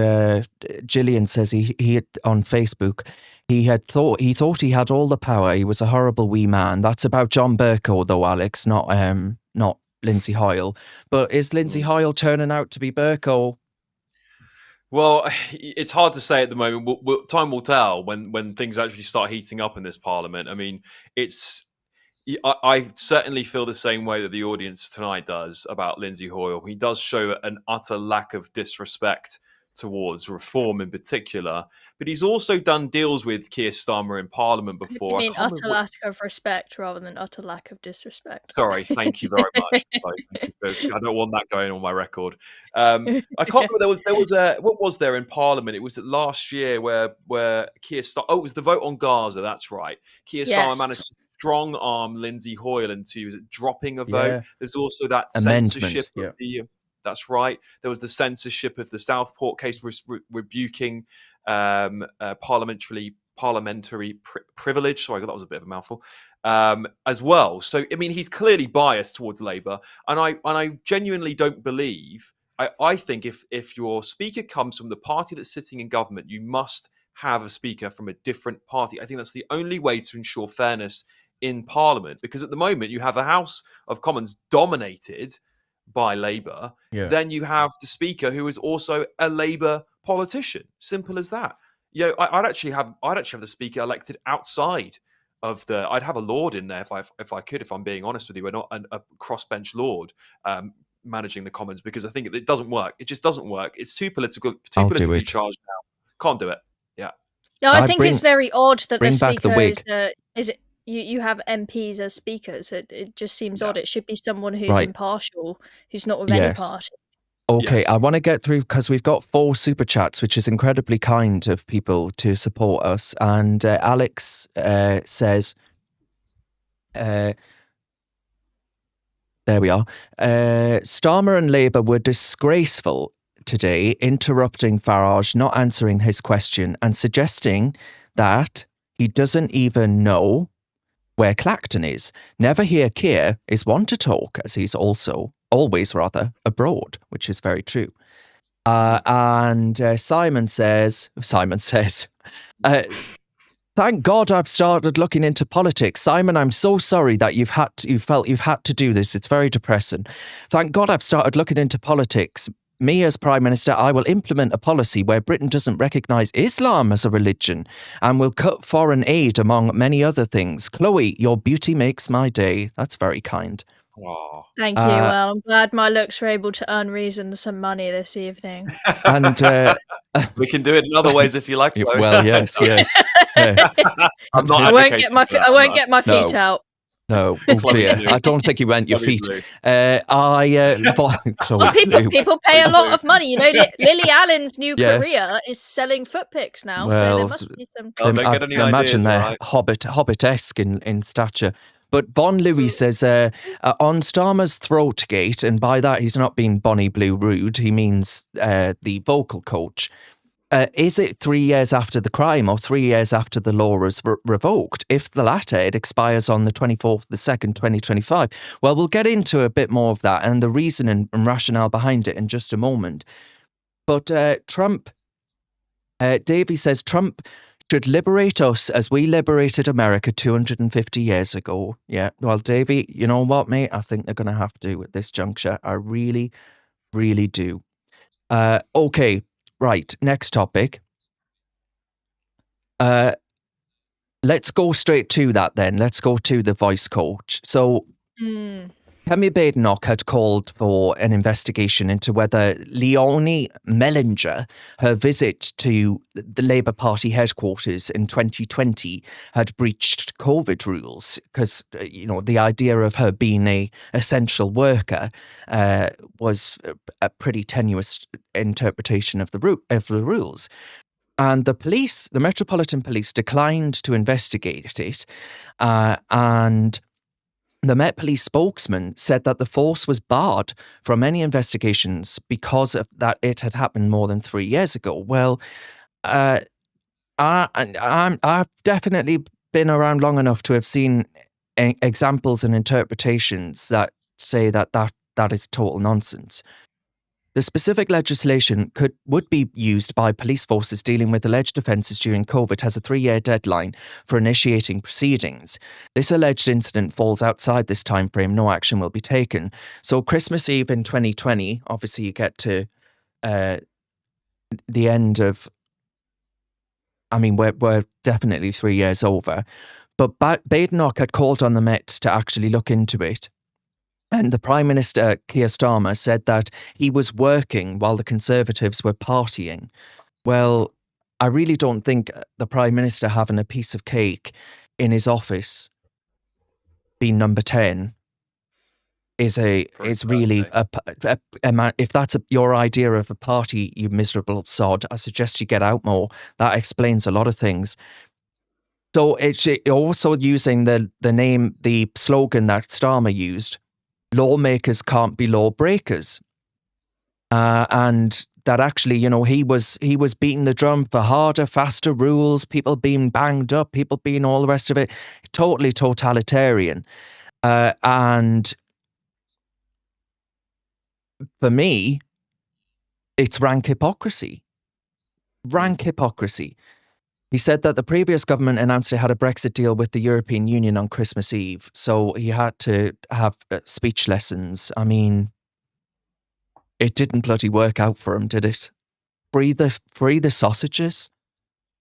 Gillian says he had, on Facebook, he thought he had all the power. He was a horrible wee man. That's about John Bercow though, Alex, not Lindsay Hoyle. But is Lindsay Hoyle turning out to be Bercow? Well, it's hard to say at the moment. Time will tell when things actually start heating up in this parliament. I mean, I certainly feel the same way that the audience tonight does about Lindsay Hoyle. He does show an utter lack of disrespect towards Reform in particular, but he's also done deals with Keir Starmer in Parliament before. You mean utter lack of respect rather than utter lack of disrespect? Sorry, thank you very much. I don't want that going on my record. I can't remember. There was what was there in Parliament? It was last year where Keir Starmer. Oh, it was the vote on Gaza. That's right. Keir Starmer managed to strong arm Lindsay Hoyle into dropping a vote. There's also that censorship of the. That's right. There was the censorship of the Southport case, rebuking parliamentary privilege. Sorry, that was a bit of a mouthful. As well. So I mean, he's clearly biased towards Labour, and I genuinely don't believe. I think if your speaker comes from the party that's sitting in government, you must have a speaker from a different party. I think that's the only way to ensure fairness in Parliament, because at the moment you have a House of Commons dominated by Labour. Then you have the speaker who is also a Labour politician. Simple as that. I'd actually have the speaker elected outside of the. I'd have a Lord in there if I could. If I'm being honest with you, not a crossbench Lord managing the Commons, because I think it doesn't work. It just doesn't work. It's too politically charged now. Can't do it. Yeah. Yeah, I think it's very odd that the speaker is it. You have MPs as speakers. It just seems odd. It should be someone who's impartial, who's not with any party. Okay, I want to get through because we've got 4 super chats, which is incredibly kind of people to support us. And Alex says, there we are. Starmer and Labour were disgraceful today, interrupting Farage, not answering his question, and suggesting that he doesn't even know where Clacton is. Never hear Keir is one to talk, as he's always abroad, which is very true. And Simon says, thank God I've started looking into politics. Simon, I'm so sorry that you felt you've had to do this. It's very depressing. Thank God I've started looking into politics. Me as Prime Minister, I will implement a policy where Britain doesn't recognise Islam as a religion and will cut foreign aid, among many other things. Chloe, your beauty makes my day. That's very kind. Oh. Thank you. Well, I'm glad my looks were able to earn Reason some money this evening. And we can do it in other ways if you like. Though. Well, yes. I'm not. I won't get my feet out. No, oh dear. I don't think you went your feet. People pay a lot of money. You know, Lily Allen's new career is selling foot pics now, so there must be some. Don't get any imagine they're right? Hobbit-esque in stature. But Bon Louis says on Starmer's Throatgate, and by that he's not being Bonnie Blue Rude, he means the vocal coach. Is it 3 years after the crime or 3 years after the law is revoked? If the latter, it expires on the 24th of the 2nd, 2025. Well, we'll get into a bit more of that and the reason and rationale behind it in just a moment. But Trump, Davey says, Trump should liberate us as we liberated America 250 years ago. Yeah, well, Davey, you know what, mate? I think they're going to have to at this juncture. I really, really do. Okay. Right, next topic. Let's go straight to that then. Let's go to the voice coach. So, Kemi Badenoch had called for an investigation into whether Leonie Mellinger, her visit to the Labour Party headquarters in 2020, had breached COVID rules because, the idea of her being an essential worker was a pretty tenuous interpretation of the rules. And the Metropolitan Police declined to investigate it, and the Met Police spokesman said that the force was barred from any investigations because of that it had happened more than 3 years ago. Well, I've definitely been around long enough to have seen examples and interpretations that say that is total nonsense. The specific legislation would be used by police forces dealing with alleged offences during COVID has a 3-year deadline for initiating proceedings. This alleged incident falls outside this timeframe. No action will be taken. So Christmas Eve in 2020, obviously you get to the end of... I mean, we're definitely 3 years over. But Badenoch had called on the Met to actually look into it. And the Prime Minister, Keir Starmer, said that he was working while the Conservatives were partying. Well, I really don't think the Prime Minister having a piece of cake in his office being number 10 is really if that's your idea of a party, you miserable sod, I suggest you get out more. That explains a lot of things. So it's also using the slogan that Starmer used, lawmakers can't be lawbreakers. And that actually, he was beating the drum for harder, faster rules, people being banged up, people being all the rest of it. Totally totalitarian. And for me, it's rank hypocrisy. Rank hypocrisy. He said that the previous government announced it had a Brexit deal with the European Union on Christmas Eve, so he had to have speech lessons. I mean, it didn't bloody work out for him, did it? Free the sausages?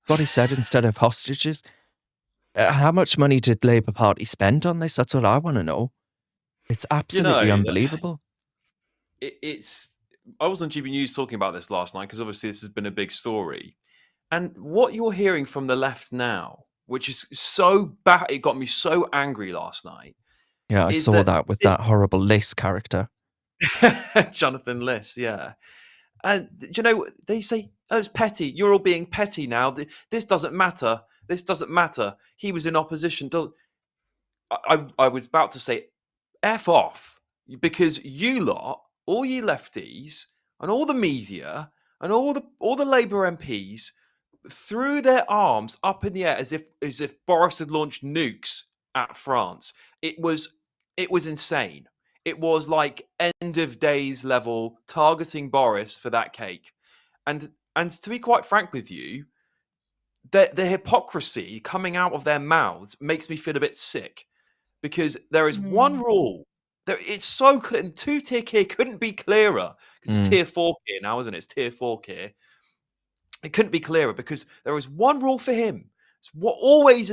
What he said instead of hostages? How much money did Labour Party spend on this? That's what I want to know. It's absolutely unbelievable. I was on GB News talking about this last night because obviously this has been a big story. And what you're hearing from the left now, which is so bad, it got me so angry last night. Yeah, I saw that with that horrible Liss character. Jonathan Liss, yeah. And, they say, oh, it's petty. You're all being petty now. This doesn't matter. This doesn't matter. He was in opposition. I was about to say, F off. Because you lot, all you lefties, and all the media, and all the Labour MPs threw their arms up in the air as if Boris had launched nukes at France. It was insane. It was like end of days level targeting Boris for that cake. And to be quite frank with you, the hypocrisy coming out of their mouths makes me feel a bit sick, because there is one rule. It's so clear. 2-tier Keir couldn't be clearer, because it's tier 4 Keir now, isn't it? It's tier 4 Keir. It couldn't be clearer, because there is one rule for him. It's always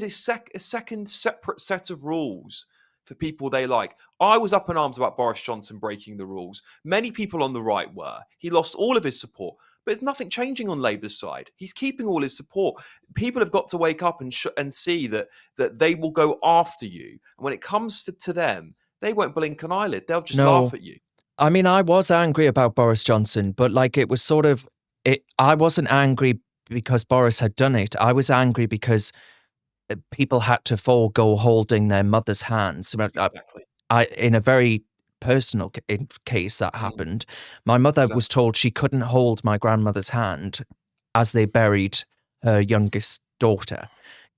a second separate set of rules for people they like. I was up in arms about Boris Johnson breaking the rules. Many people on the right were. He lost all of his support. But there's nothing changing on Labour's side. He's keeping all his support. People have got to wake up and see that they will go after you. And when it comes to them, they won't blink an eyelid. They'll just laugh at you. I mean, I was angry about Boris Johnson, but like it was sort of I wasn't angry because Boris had done it. I was angry because people had to forego holding their mother's hands. Exactly. In a very personal case that happened. My mother was told she couldn't hold my grandmother's hand as they buried her youngest daughter.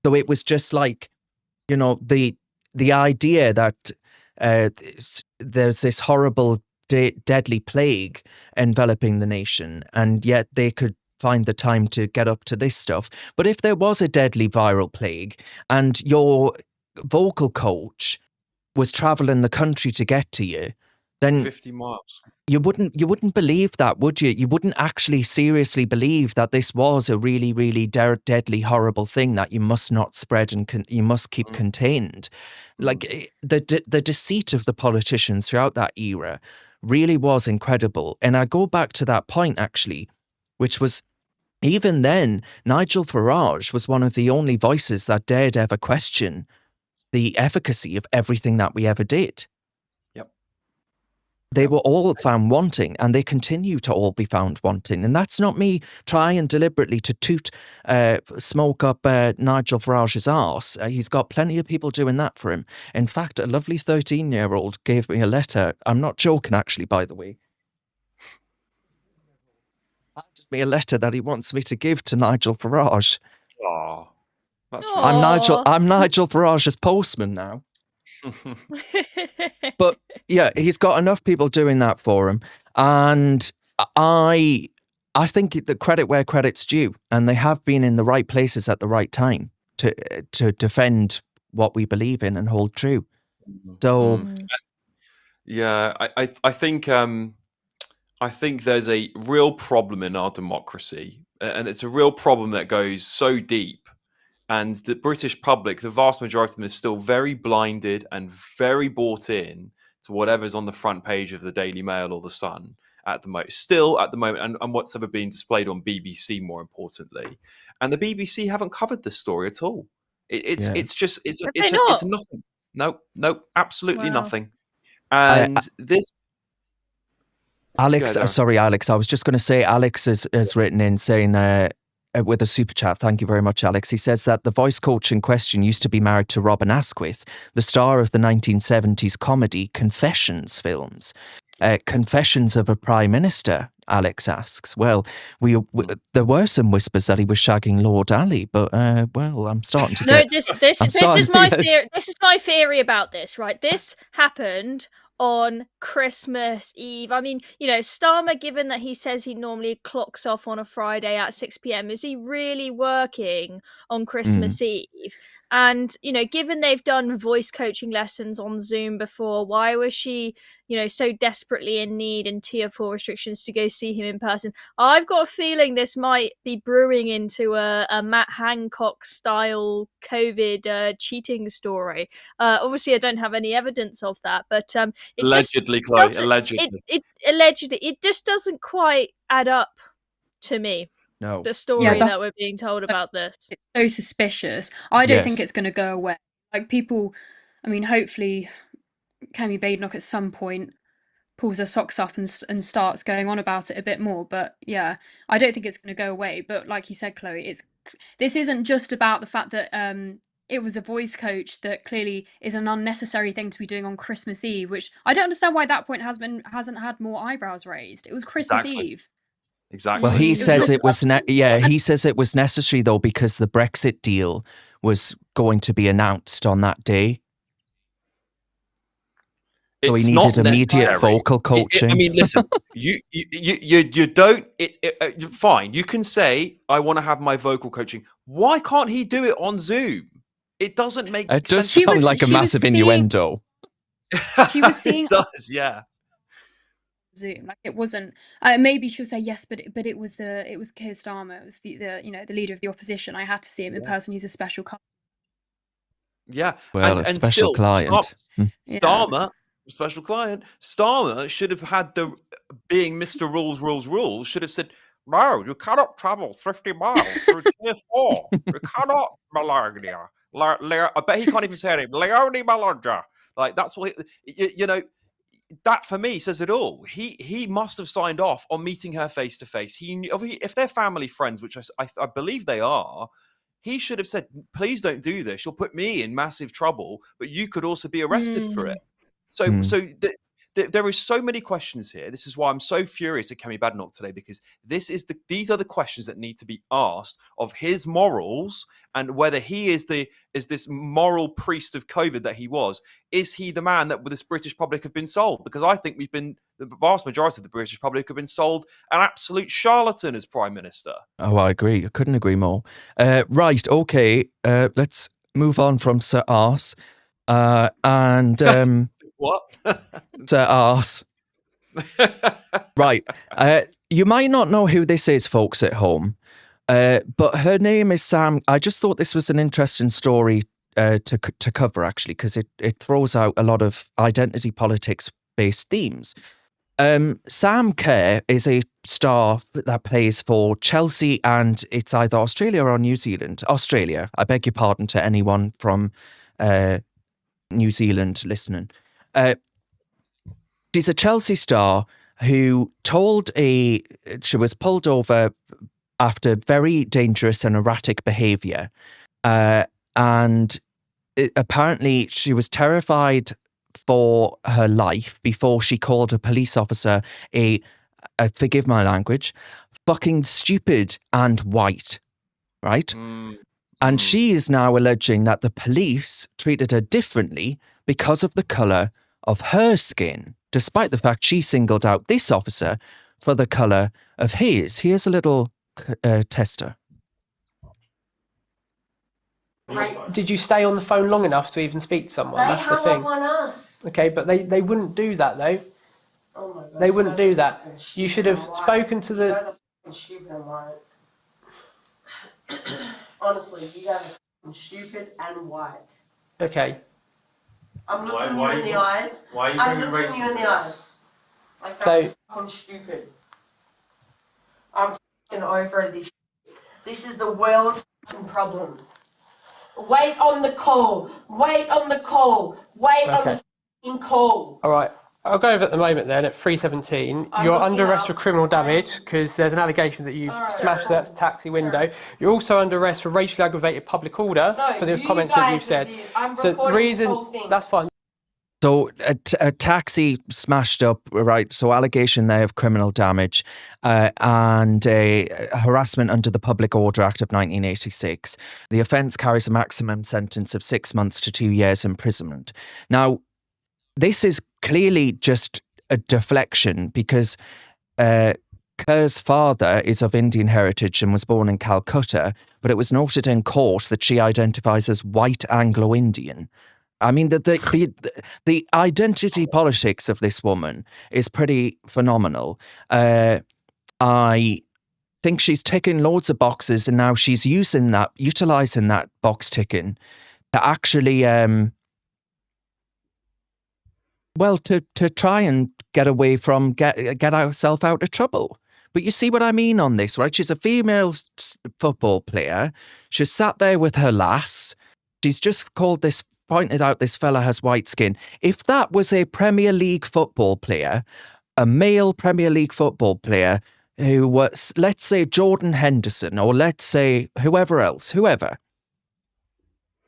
So it was just like, you know, the idea that there's this horrible, deadly plague enveloping the nation, and yet they could find the time to get up to this stuff. But if there was a deadly viral plague and your vocal coach was traveling the country to get to you, then 50 miles. You wouldn't believe that, would you? You wouldn't actually seriously believe that this was a really, really deadly, horrible thing that you must not spread and you must keep contained. Like the deceit of the politicians throughout that era really was incredible. And I go back to that point actually, which was even then Nigel Farage was one of the only voices that dared ever question the efficacy of everything that we ever did. Yep. They were all found wanting, and they continue to all be found wanting. And that's not me trying deliberately to smoke up Nigel Farage's arse. He's got plenty of people doing that for him. In fact, a lovely 13-year-old gave me a letter. I'm not joking, actually, by the way. Me a letter that he wants me to give to Nigel Farage. Oh. That's I'm Nigel Farage's postman now. But yeah, he's got enough people doing that for him, and I think that credit where credit's due, and they have been in the right places at the right time to defend what we believe in and hold true. So yeah, I think there's a real problem in our democracy, and it's a real problem that goes so deep. And the British public, the vast majority of them, is still very blinded and very bought in to whatever's on the front page of the Daily Mail or the Sun at the moment, and what's ever being displayed on BBC, more importantly. And the BBC haven't covered this story at all. It's nothing. No, absolutely nothing. And this. Alex, sorry, Alex. I was just going to say, Alex has written in saying. With a super chat. Thank you very much, Alex. He says that the voice coach in question used to be married to Robin Asquith, the star of the 1970s comedy Confessions films. Confessions of a Prime Minister, Alex asks. Well, there were some whispers that he was shagging Lord Ali, but well, I'm starting to get... this is my theory. This is my theory about this, right? This happened on Christmas Eve. I mean, you know, Starmer, given that he says he normally clocks off on a Friday at 6 p.m, is he really working on Christmas Eve? And, you know, given they've done voice coaching lessons on Zoom before, why was she, you know, so desperately in need and tier 4 restrictions to go see him in person? I've got a feeling this might be brewing into a Matt Hancock style COVID cheating story. Obviously, I don't have any evidence of that, but allegedly, Chloe, allegedly. It just doesn't quite add up to me. No. The story that we're being told about this. It's so suspicious. I don't think it's going to go away. Like people, I mean, hopefully Kemi Badenoch at some point pulls her socks up and starts going on about it a bit more. But yeah, I don't think it's going to go away. But like you said, Chloe, this isn't just about the fact that it was a voice coach that clearly is an unnecessary thing to be doing on Christmas Eve, which I don't understand why that point hasn't had more eyebrows raised. It was Christmas Eve. Exactly. Well, he says it was he says it was necessary though because the Brexit deal was going to be announced on that day. So he needed immediate vocal coaching. I mean, listen, you don't. Fine. You can say I want to have my vocal coaching. Why can't he do it on Zoom? It doesn't make sense. It does sound like a massive innuendo. She was seeing. It does, yeah. Zoom, like it wasn't. Maybe she'll say yes, but it was Keir Starmer. It was the leader of the opposition. I had to see him in person. He's a special customer. Yeah, Well, a and special still, client. Starmer, special client, Starmer should have had being Mr. Rules, should have said, no, you cannot travel 50 miles through Tier 4. You cannot, Melania. I bet he can't even say it. Leonie Melania. Like, that's what, that for me says it all. He must have signed off on meeting her face to face. He knew, if they're family friends, which I believe they are, he should have said, please don't do this. You'll put me in massive trouble, but you could also be arrested for it. So there is so many questions here. This is why I'm so furious at Kemi Badenoch today, because these are the questions that need to be asked of his morals and whether he is this moral priest of COVID that he was. Is he the man that this British public have been sold? Because I think the vast majority of the British public have been sold an absolute charlatan as Prime Minister. Oh, I agree. I couldn't agree more. Right, okay. Let's move on from Sir Arse. What? Sir Arse. Right. You might not know who this is, folks at home, but her name is Sam. I just thought this was an interesting story to cover, actually, because it throws out a lot of identity politics-based themes. Sam Kerr is a star that plays for Chelsea, and it's either Australia or New Zealand. Australia. I beg your pardon to anyone from New Zealand listening. She's a Chelsea star who she was pulled over after very dangerous and erratic behaviour. And apparently she was terrified for her life before she called a police officer forgive my language, fucking stupid and white, right? And she is now alleging that the police treated her differently because of the colour of her skin, despite the fact she singled out this officer for the colour of his. Here's a little tester. Right. Did you stay on the phone long enough to even speak to someone? That's the thing. Okay, but they wouldn't do that though. Oh my God, they wouldn't do that. You should have spoken to the. Stupid and white. Honestly, you guys are stupid and white. Okay. I'm looking you in the eyes. Why are you I'm looking you in the eyes. Like, that's fucking stupid. I'm fucking over this. This is the world fucking problem. Wait on the call. Wait on the call. Wait on the fucking call. All right. I'll go over at the moment then at 3:17. You're under arrest for criminal damage because there's an allegation that you've smashed that taxi window. You're also under arrest for racially aggravated public order for the comments that you've said. So the reason that's fine. So a taxi smashed up, right? So allegation there of criminal damage and harassment under the Public Order Act of 1986. The offence carries a maximum sentence of 6 months to 2 years imprisonment. Now, this is clearly just a deflection because Kerr's father is of Indian heritage and was born in Calcutta, but it was noted in court that she identifies as white Anglo-Indian. I mean, the identity politics of this woman is pretty phenomenal. I think she's ticking loads of boxes, and now she's utilising that box ticking to actually, to try and get away from get herself out of trouble. But you see what I mean on this, right? She's a female football player. She's sat there with her lass. She's just pointed out this fella has white skin. If that was a Premier League football player, a male Premier League football player who was, let's say, Jordan Henderson, or let's say whoever, I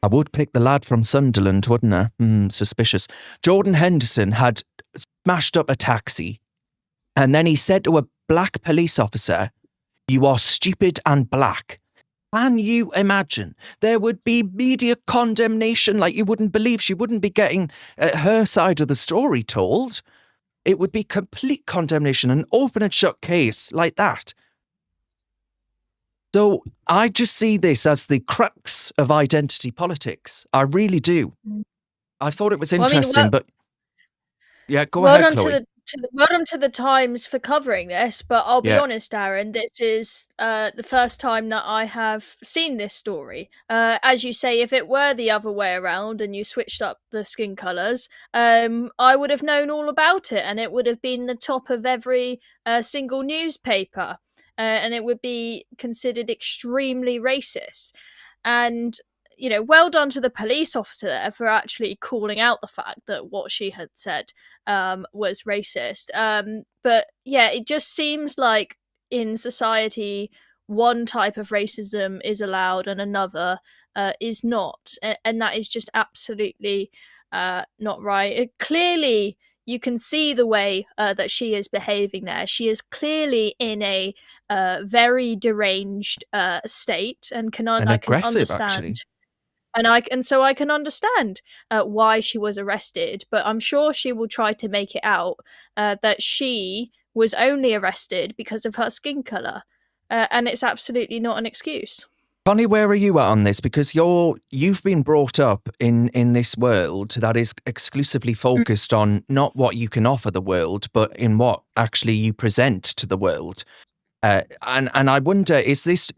would pick the lad from Sunderland, wouldn't I? Suspicious. Jordan Henderson had smashed up a taxi, and then he said to a black police officer, "You are stupid and black." Can you imagine? There would be media condemnation like you wouldn't believe. She wouldn't be getting her side of the story told. It would be complete condemnation, an open and shut case like that. So I just see this as the crux of identity politics. I really do. I thought it was interesting, but yeah, go ahead, Chloe. Well done to the Times for covering this, but I'll be Yeah. honest, Darren, this is the first time that I have seen this story. As you say, if it were the other way around and you switched up the skin colours, I would have known all about it, and it would have been the top of every single newspaper, and it would be considered extremely racist. And well done to the police officer there for actually calling out the fact that what she had said was racist. But yeah, it just seems like in society, one type of racism is allowed and another is not. And that is just absolutely not right. Clearly, you can see the way that she is behaving there. She is clearly in a very deranged state, and And I can aggressive, understand. actually. And so I can understand why she was arrested, but I'm sure she will try to make it out that she was only arrested because of her skin colour, and it's absolutely not an excuse. Connie, where are you at on this? Because you've been brought up in this world that is exclusively focused on not what you can offer the world, but in what actually you present to the world. And I wonder, is this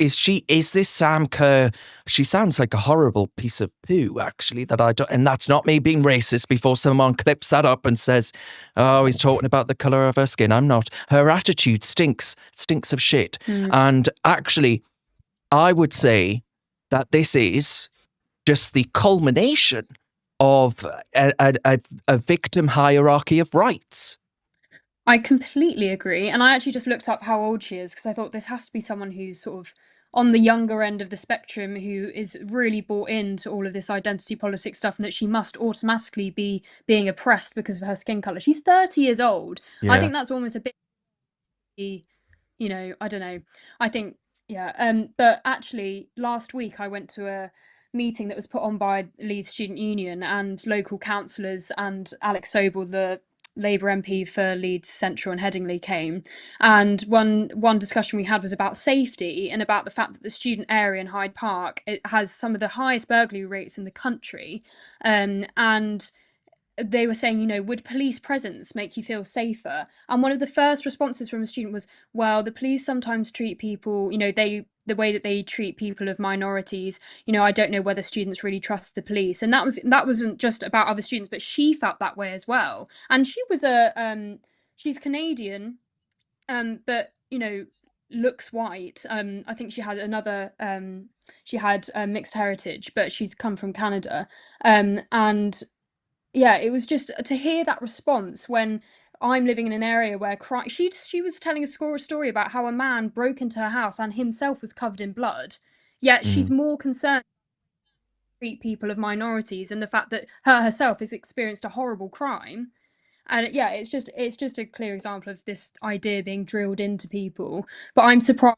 Sam Kerr? She sounds like a horrible piece of poo, actually. And that's not me being racist. Before someone clips that up and says, "Oh, he's talking about the color of her skin." I'm not. Her attitude stinks of shit. And actually, I would say that this is just the culmination of a victim hierarchy of rights. I completely agree. And I actually just looked up how old she is because I thought this has to be someone who's sort of on the younger end of the spectrum who is really bought into all of this identity politics stuff, and that she must automatically be being oppressed because of her skin color. She's 30 years old. I think that's almost a bit, I don't know. I think, yeah. But actually, last week I went to a meeting that was put on by Leeds Student Union and local councillors, and Alex Sobel, the Labour MP for Leeds Central and Headingley, came, and one discussion we had was about safety and about the fact that the student area in Hyde Park, it has some of the highest burglary rates in the country, and they were saying, would police presence make you feel safer? And one of the first responses from a student was, well, the police sometimes treat people, the way that they treat people of minorities, I don't know whether students really trust the police. And that wasn't just about other students, but she felt that way as well. And she was she's Canadian, but looks white. I think she had mixed heritage, but she's come from Canada. And yeah, it was just to hear that response when I'm living in an area where she was telling a story about how a man broke into her house and himself was covered in blood. Yet she's more concerned to treat people of minorities and the fact that her herself has experienced a horrible crime. And yeah, it's just a clear example of this idea being drilled into people. But I'm surprised.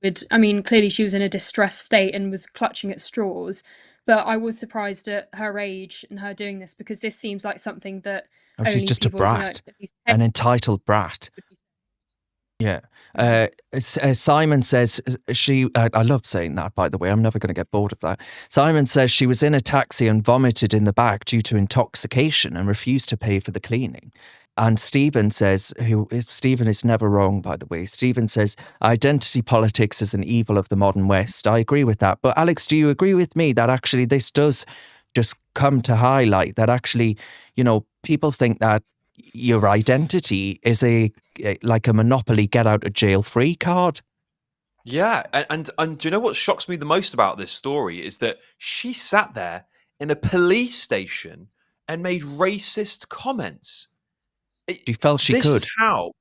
Clearly she was in a distressed state and was clutching at straws. But I was surprised at her age and her doing this, because this seems like something that she's just a brat, an entitled brat. Yeah. Simon says I love saying that, by the way. I'm never going to get bored of that. Simon says she was in a taxi and vomited in the back due to intoxication and refused to pay for the cleaning. And Stephen says, Stephen is never wrong, by the way. Stephen says, identity politics is an evil of the modern West. I agree with that. But Alex, do you agree with me that actually this does just come to highlight that actually, people think that your identity is like a Monopoly get out of jail free card? Yeah. And do you know what shocks me the most about this story is that she sat there in a police station and made racist comments. She felt she could. This is how.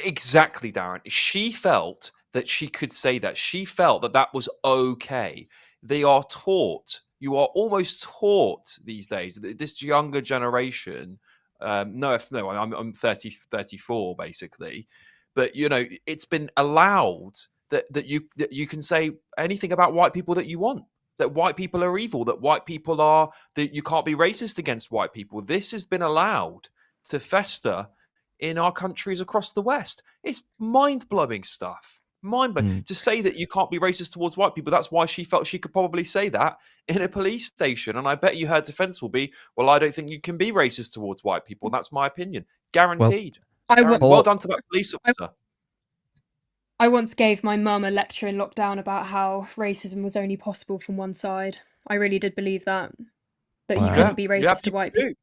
Exactly, Darren. She felt that she could say that. She felt that that was okay. They are taught. You are almost taught these days. This younger generation. I'm 34 basically, but it's been allowed that you can say anything about white people that you want. That white people are evil. That you can't be racist against white people. This has been allowed to fester in our countries across the West. It's mind-blowing stuff. Mind-blowing. To say that you can't be racist towards white people, that's why she felt she could probably say that in a police station. And I bet you her defense will be, well, I don't think you can be racist towards white people. And that's my opinion. Guaranteed. Well done to that police officer. I once gave my mum a lecture in lockdown about how racism was only possible from one side. I really did believe that you couldn't be racist to white people.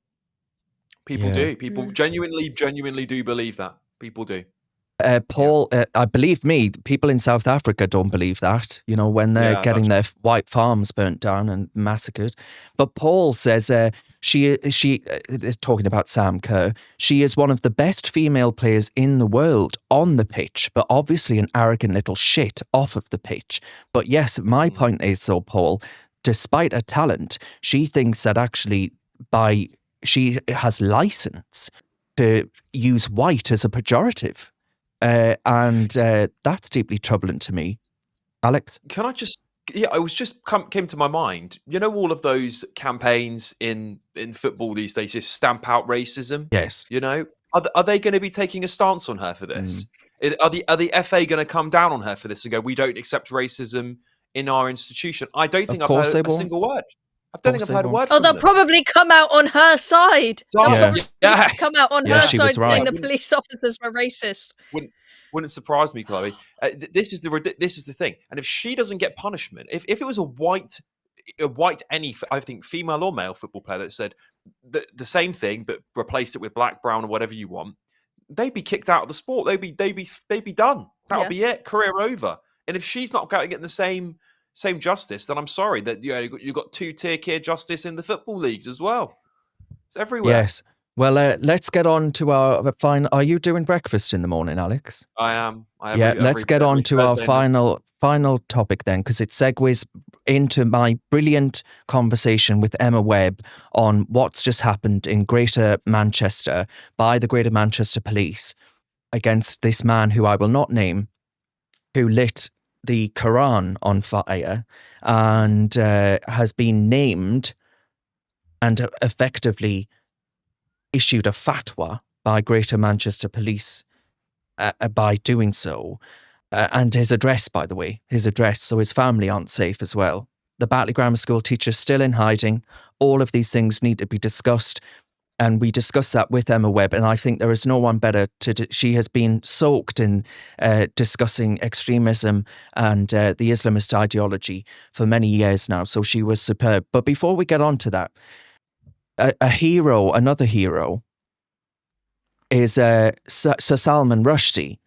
People do. People genuinely do believe that. People do. Paul, I believe me, people in South Africa don't believe that, you know, when they're getting their white farms burnt down and massacred. But Paul says she is talking about Sam Kerr. She is one of the best female players in the world on the pitch, but obviously an arrogant little shit off of the pitch. But yes, my point is, so Paul, despite her talent, she thinks that actually she has license to use white as a pejorative. And that's deeply troubling to me. Alex? Can I just... Yeah, I was just came to my mind. You know, all of those campaigns in football these days, just stamp out racism. Yes. You know, are they going to be taking a stance on her for this? Are the FA going to come down on her for this and go, we don't accept racism in our institution? I don't think I've heard a single word. I don't think I've heard a word. Oh, they'll probably come out on her side. They'll probably come out on her side saying the police officers were racist. Wouldn't surprise me, Chloe. This is the thing. And if she doesn't get punishment, if it was a white I think female or male football player that said the same thing but replaced it with black, brown, or whatever you want, they'd be kicked out of the sport. They'd be done. That would be it. Career over. And if she's not getting the same justice, then I'm sorry that you've got two-tier justice in the football leagues as well. It's everywhere. Yes. Well, let's get on to our final... Are you doing breakfast in the morning, Alex? I am. Let's get on to our final topic then, because it segues into my brilliant conversation with Emma Webb on what's just happened in Greater Manchester by the Greater Manchester Police against this man who I will not name, who lit the Quran on fire and has been named and effectively issued a fatwa by Greater Manchester Police by doing so. And his address, by the way, so his family aren't safe as well. The Batley Grammar School teacher's still in hiding. All of these things need to be discussed. And we discussed that with Emma Webb, and I think there is no one better she has been soaked in discussing extremism and the Islamist ideology for many years now, so she was superb. But before we get on to that, another hero, is Sir Salman Rushdie,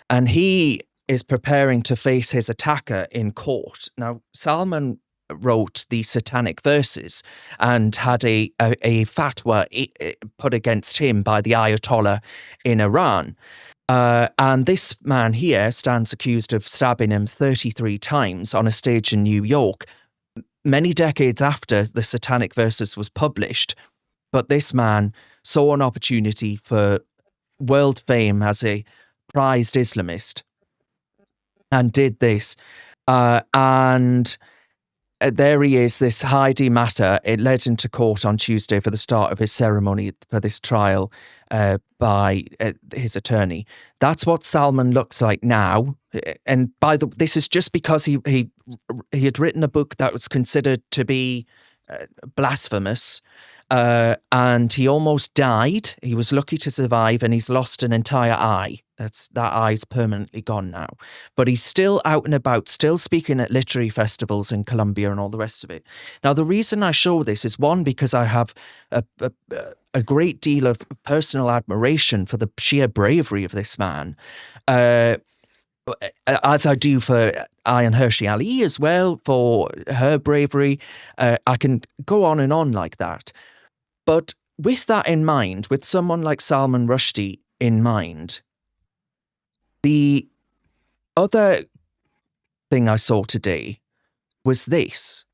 and he is preparing to face his attacker in court. Now, Salman wrote the satanic verses and had a fatwa put against him by the Ayatollah in Iran. And this man here stands accused of stabbing him 33 times on a stage in New York, many decades after the satanic verses was published. But this man saw an opportunity for world fame as a prized Islamist and did this. And there he is, this Heidi Matter. It led into court on Tuesday for the start of his ceremony for this trial by his attorney. That's what Salman looks like now. And this is just because he had written a book that was considered to be blasphemous. And he almost died. He was lucky to survive, and he's lost an entire eye. That eye's permanently gone now. But he's still out and about, still speaking at literary festivals in Colombia and all the rest of it. Now, the reason I show this is, one, because I have a great deal of personal admiration for the sheer bravery of this man, as I do for Ayaan Hirsi Ali as well, for her bravery. I can go on and on like that. But with that in mind, with someone like Salman Rushdie in mind, the other thing I saw today was this,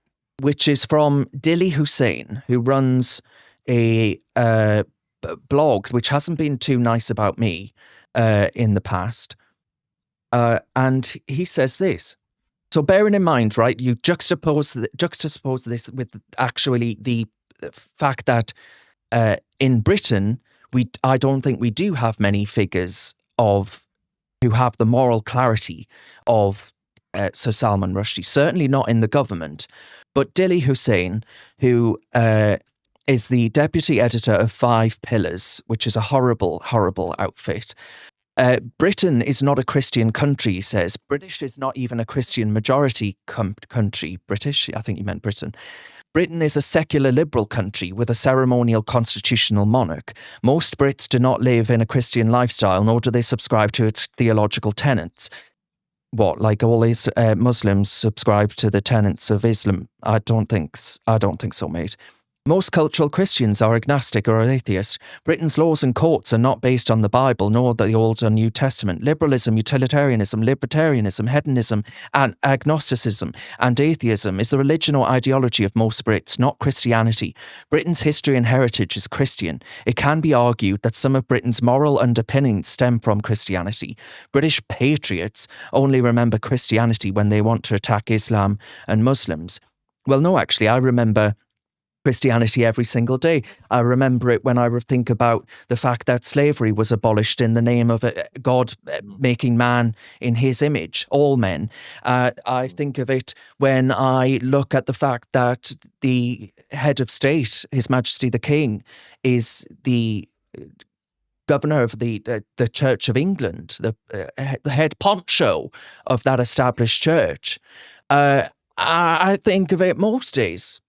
which is from Dilly Hussain, who runs a blog which hasn't been too nice about me in the past. And he says this. So bearing in mind, right, you juxtapose this with actually the fact that in Britain, I don't think we do have many figures of who have the moral clarity of Sir Salman Rushdie, certainly not in the government. But Dilly Hussain, who is the deputy editor of Five Pillars, which is a horrible, horrible outfit. Britain is not a Christian country, he says. British is not even a Christian majority country. British? I think you meant Britain. Britain is a secular liberal country with a ceremonial constitutional monarch. Most Brits do not live in a Christian lifestyle, nor do they subscribe to its theological tenets. What, like all these Muslims subscribe to the tenets of Islam? I don't think so, mate. Most cultural Christians are agnostic or atheist. Britain's laws and courts are not based on the Bible, nor the Old or New Testament. Liberalism, utilitarianism, libertarianism, hedonism, and agnosticism and atheism is the religion or ideology of most Brits, not Christianity. Britain's history and heritage is Christian. It can be argued that some of Britain's moral underpinnings stem from Christianity. British patriots only remember Christianity when they want to attack Islam and Muslims. Well, no, actually, I remember Christianity every single day. I remember it when I think about the fact that slavery was abolished in the name of God making man in his image, all men. I think of it when I look at the fact that the head of state, His Majesty the King, is the governor of the Church of England, the head poncho of that established church. I think of it most days.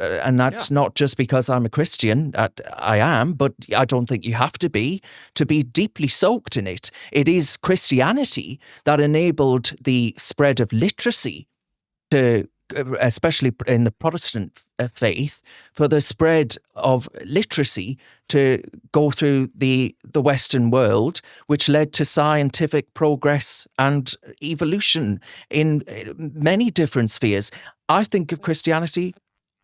And that's not just because I'm a Christian. I am, but I don't think you have to be deeply soaked in it. It is Christianity that enabled the spread of literacy to, especially in the Protestant faith, for the spread of literacy to go through the Western world, which led to scientific progress and evolution in many different spheres. I think of Christianity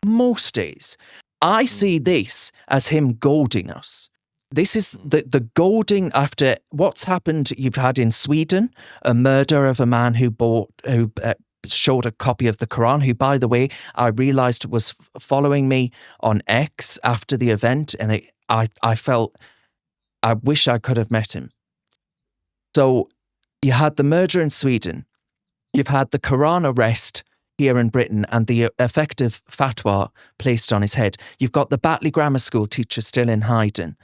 most days. I see this as him goading us. This is the goading after what's happened. You've had in Sweden a murder of a man who showed a copy of the Quran, who, by the way, I realised was following me on X after the event, and I felt, I wish I could have met him. So you had the murder in Sweden. You've had the Quran arrest here in Britain and the effective fatwa placed on his head. You've got the Batley Grammar School teacher still in hiding.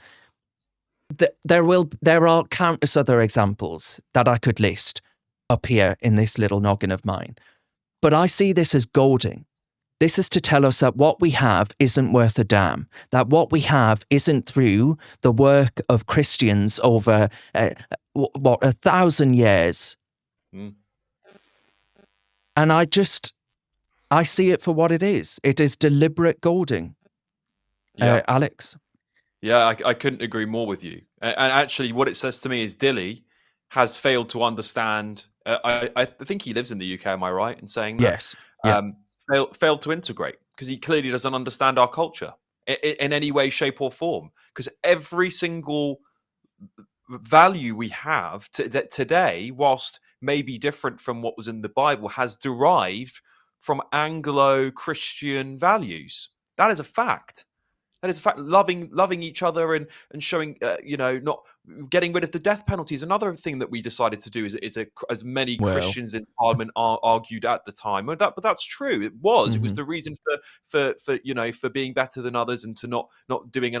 There are countless other examples that I could list up here in this little noggin of mine. But I see this as goading. This is to tell us that what we have isn't worth a damn, that what we have isn't through the work of Christians over, 1,000 years. And I see it for what it is. It is deliberate goading. Alex? Yeah, I couldn't agree more with you. And actually, what it says to me is Dilly has failed to understand. I think he lives in the UK, am I right in saying that? Yes. Yeah. Failed to integrate because he clearly doesn't understand our culture in any way, shape or form. Because every single value we have today, whilst maybe different from what was in the Bible, has derived from Anglo-Christian values. That is a fact. That is a fact. Loving each other and showing, not getting rid of the death penalty is another thing that we decided to do. As many Christians in Parliament argued at the time. But that's true. It was. Mm-hmm. It was the reason for being better than others and to not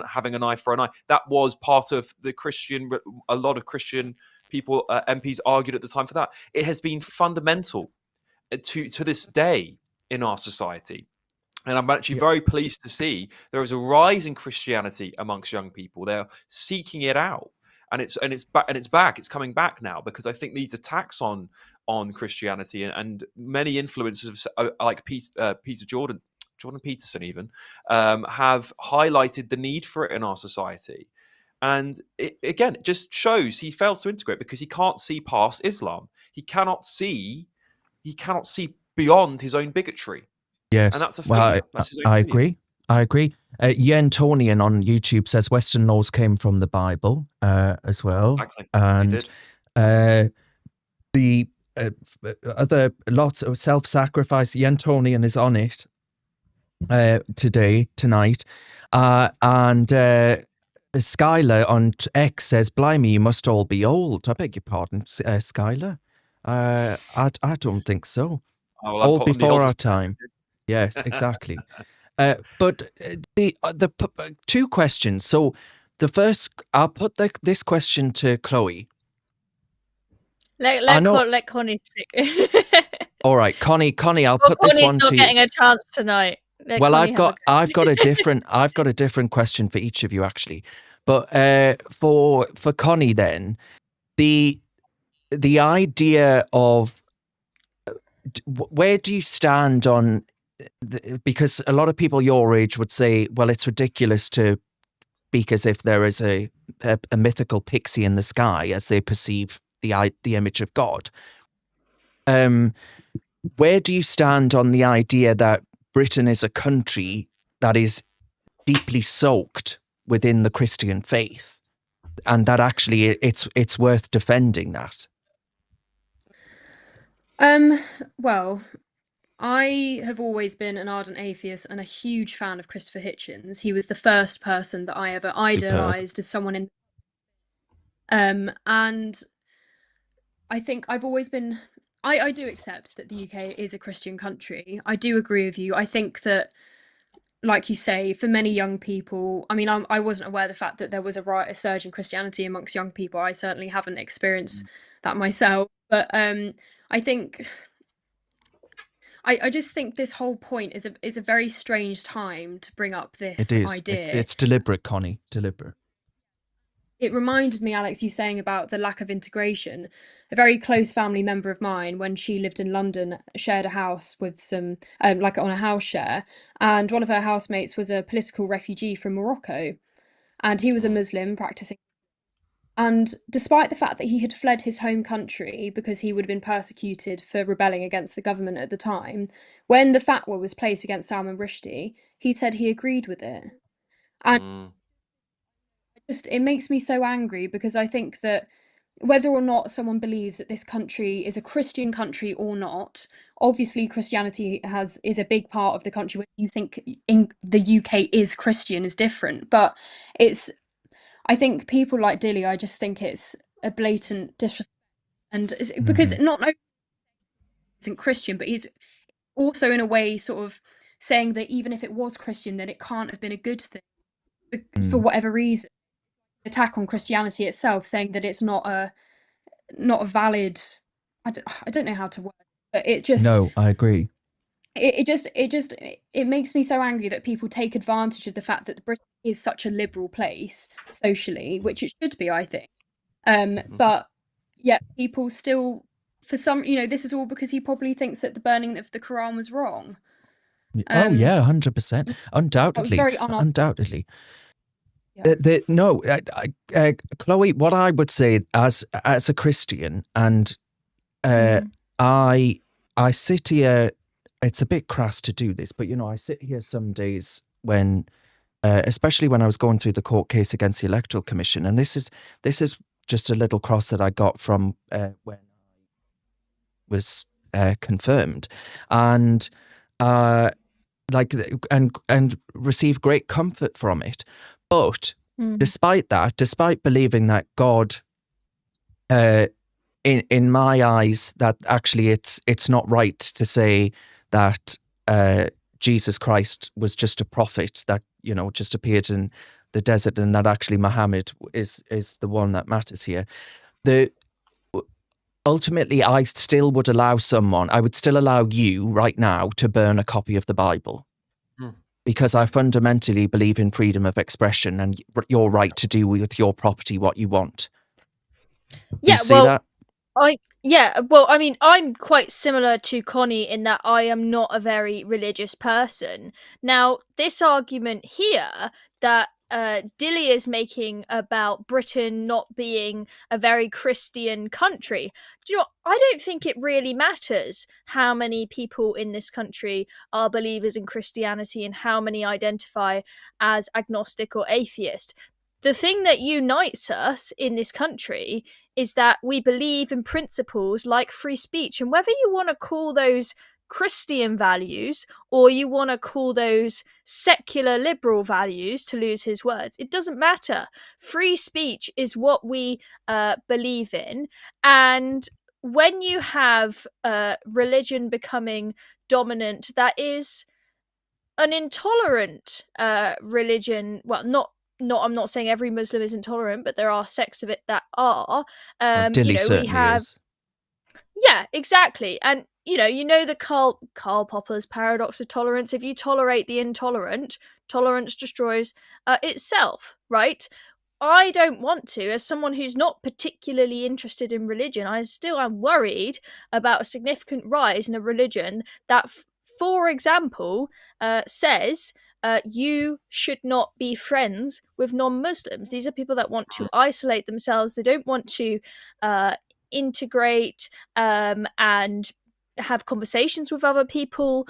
having an eye for an eye. That was part of the Christian. A lot of Christian people, MPs, argued at the time for that. It has been fundamental to this day in our society. And I'm actually very pleased to see there is a rise in Christianity amongst young people. They're seeking it out, and it's back. It's coming back now because I think these attacks on Christianity and many influencers like Jordan Peterson even have highlighted the need for it in our society. And it just shows he fails to integrate because he can't see past Islam. He cannot see beyond his own bigotry. Yes, and that's a failure. I agree. Yen Tonian on YouTube says Western laws came from the Bible as well. Exactly. And the other lots of self-sacrifice. Yen Tonian is on it tonight, and Skylar on X says, "Blimey, you must all be old." I beg your pardon, Skylar. I don't think so. Oh, well, Old before our time. Yes, exactly. But the two questions. So the first, I'll put this question to Chloe. Let Connie speak. All right, Connie, I'll put this one to you. Connie's not getting a chance tonight. Well, I've got a different question for each of you actually. But for Connie then, the idea of where do you stand on because a lot of people your age would say, well, it's ridiculous to speak as if there is a mythical pixie in the sky as they perceive the image of God. Where do you stand on the idea that Britain is a country that is deeply soaked within the Christian faith, and that actually it's worth defending that? Well, I have always been an ardent atheist and a huge fan of Christopher Hitchens. He was the first person that I ever idolized as someone in. And I think I've always been. I do accept that the UK is a Christian country. I do agree with you. I think that, like you say, for many young people, I mean, I wasn't aware of the fact that there was a surge in Christianity amongst young people. I certainly haven't experienced that myself. But I think, I just think this whole point is a very strange time to bring up this idea. It's deliberate, Connie, deliberate. It reminded me, Alex, you saying about the lack of integration. A very close family member of mine, when she lived in London, shared a house with some, like on a house share, and one of her housemates was a political refugee from Morocco, and he was a Muslim practicing. And despite the fact that he had fled his home country because he would have been persecuted for rebelling against the government at the time, when the fatwa was placed against Salman Rushdie, he said he agreed with it. And it makes me so angry because I think that whether or not someone believes that this country is a Christian country or not, obviously Christianity is a big part of the country. When you think in the UK is Christian is different, but I think people like Dilly, I just think it's a blatant disrespect, and because not only isn't Christian, but he's also in a way sort of saying that even if it was Christian, then it can't have been a good thing for whatever reason. Attack on Christianity itself, saying that it's not a valid. I don't know how to word it, but it just. No, I agree. It makes me so angry that people take advantage of the fact that Britain is such a liberal place socially, which it should be, I think. But yet people still, for some, this is all because he probably thinks that the burning of the Quran was wrong. Oh yeah, 100%, undoubtedly. Yeah. Chloe, what I would say as a Christian, and I sit here. It's a bit crass to do this, but I sit here some days when, especially when I was going through the court case against the Electoral Commission, and this is just a little cross that I got from when I was confirmed, and and received great comfort from it. But despite believing that God, in my eyes, that actually it's not right to say that Jesus Christ was just a prophet that just appeared in the desert, and that actually Muhammad is the one that matters here. Ultimately, I would still allow you right now to burn a copy of the Bible. Because I fundamentally believe in freedom of expression and your right to do with your property what you want. Yeah, that? I mean, I'm quite similar to Connie in that I am not a very religious person. Now, this argument here that Dilly is making about Britain not being a very Christian country, I don't think it really matters how many people in this country are believers in Christianity and how many identify as agnostic or atheist. The thing that unites us in this country is that we believe in principles like free speech, and whether you want to call those Christian values, or you want to call those secular liberal values, to lose his words. It doesn't matter. Free speech is what we believe in. And when you have religion becoming dominant, that is an intolerant religion. Well, not I'm not saying every Muslim is intolerant, but there are sects of it that are. Dilly certainly we have. is. Yeah, exactly. And you know the Karl Popper's paradox of tolerance. If you tolerate the intolerant, tolerance destroys itself, right? I don't want to, as someone who's not particularly interested in religion, I still am worried about a significant rise in a religion that, for example, says you should not be friends with non-Muslims. These are people that want to isolate themselves. They don't want to integrate and have conversations with other people.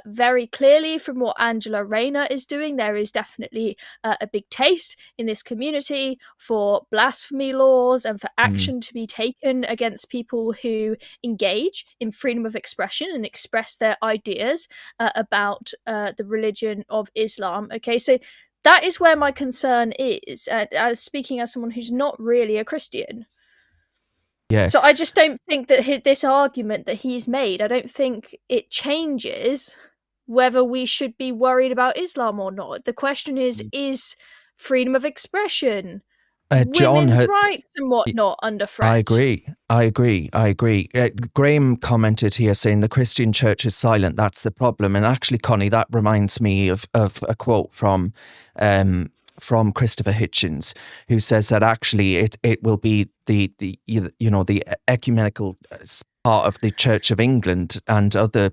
Very clearly, from what Angela Rayner is doing, there is definitely a big taste in this community for blasphemy laws and for action to be taken against people who engage in freedom of expression and express their ideas about the religion of Islam. Okay, so that is where my concern is, as speaking as someone who's not really a Christian. Yes. So I just don't think that this argument that he's made, I don't think it changes whether we should be worried about Islam or not. The question is freedom of expression, women's rights and whatnot under threat? I agree. Graham commented here saying the Christian church is silent. That's the problem. And actually, Connie, that reminds me of a quote from Christopher Hitchens, who says that actually it will be the ecumenical part of the Church of England and the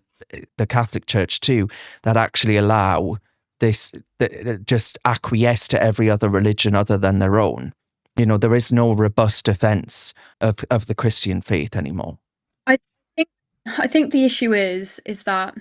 Catholic Church too, that actually allow this, just acquiesce to every other religion other than their own. There is no robust defense of the Christian faith anymore. I think the issue is that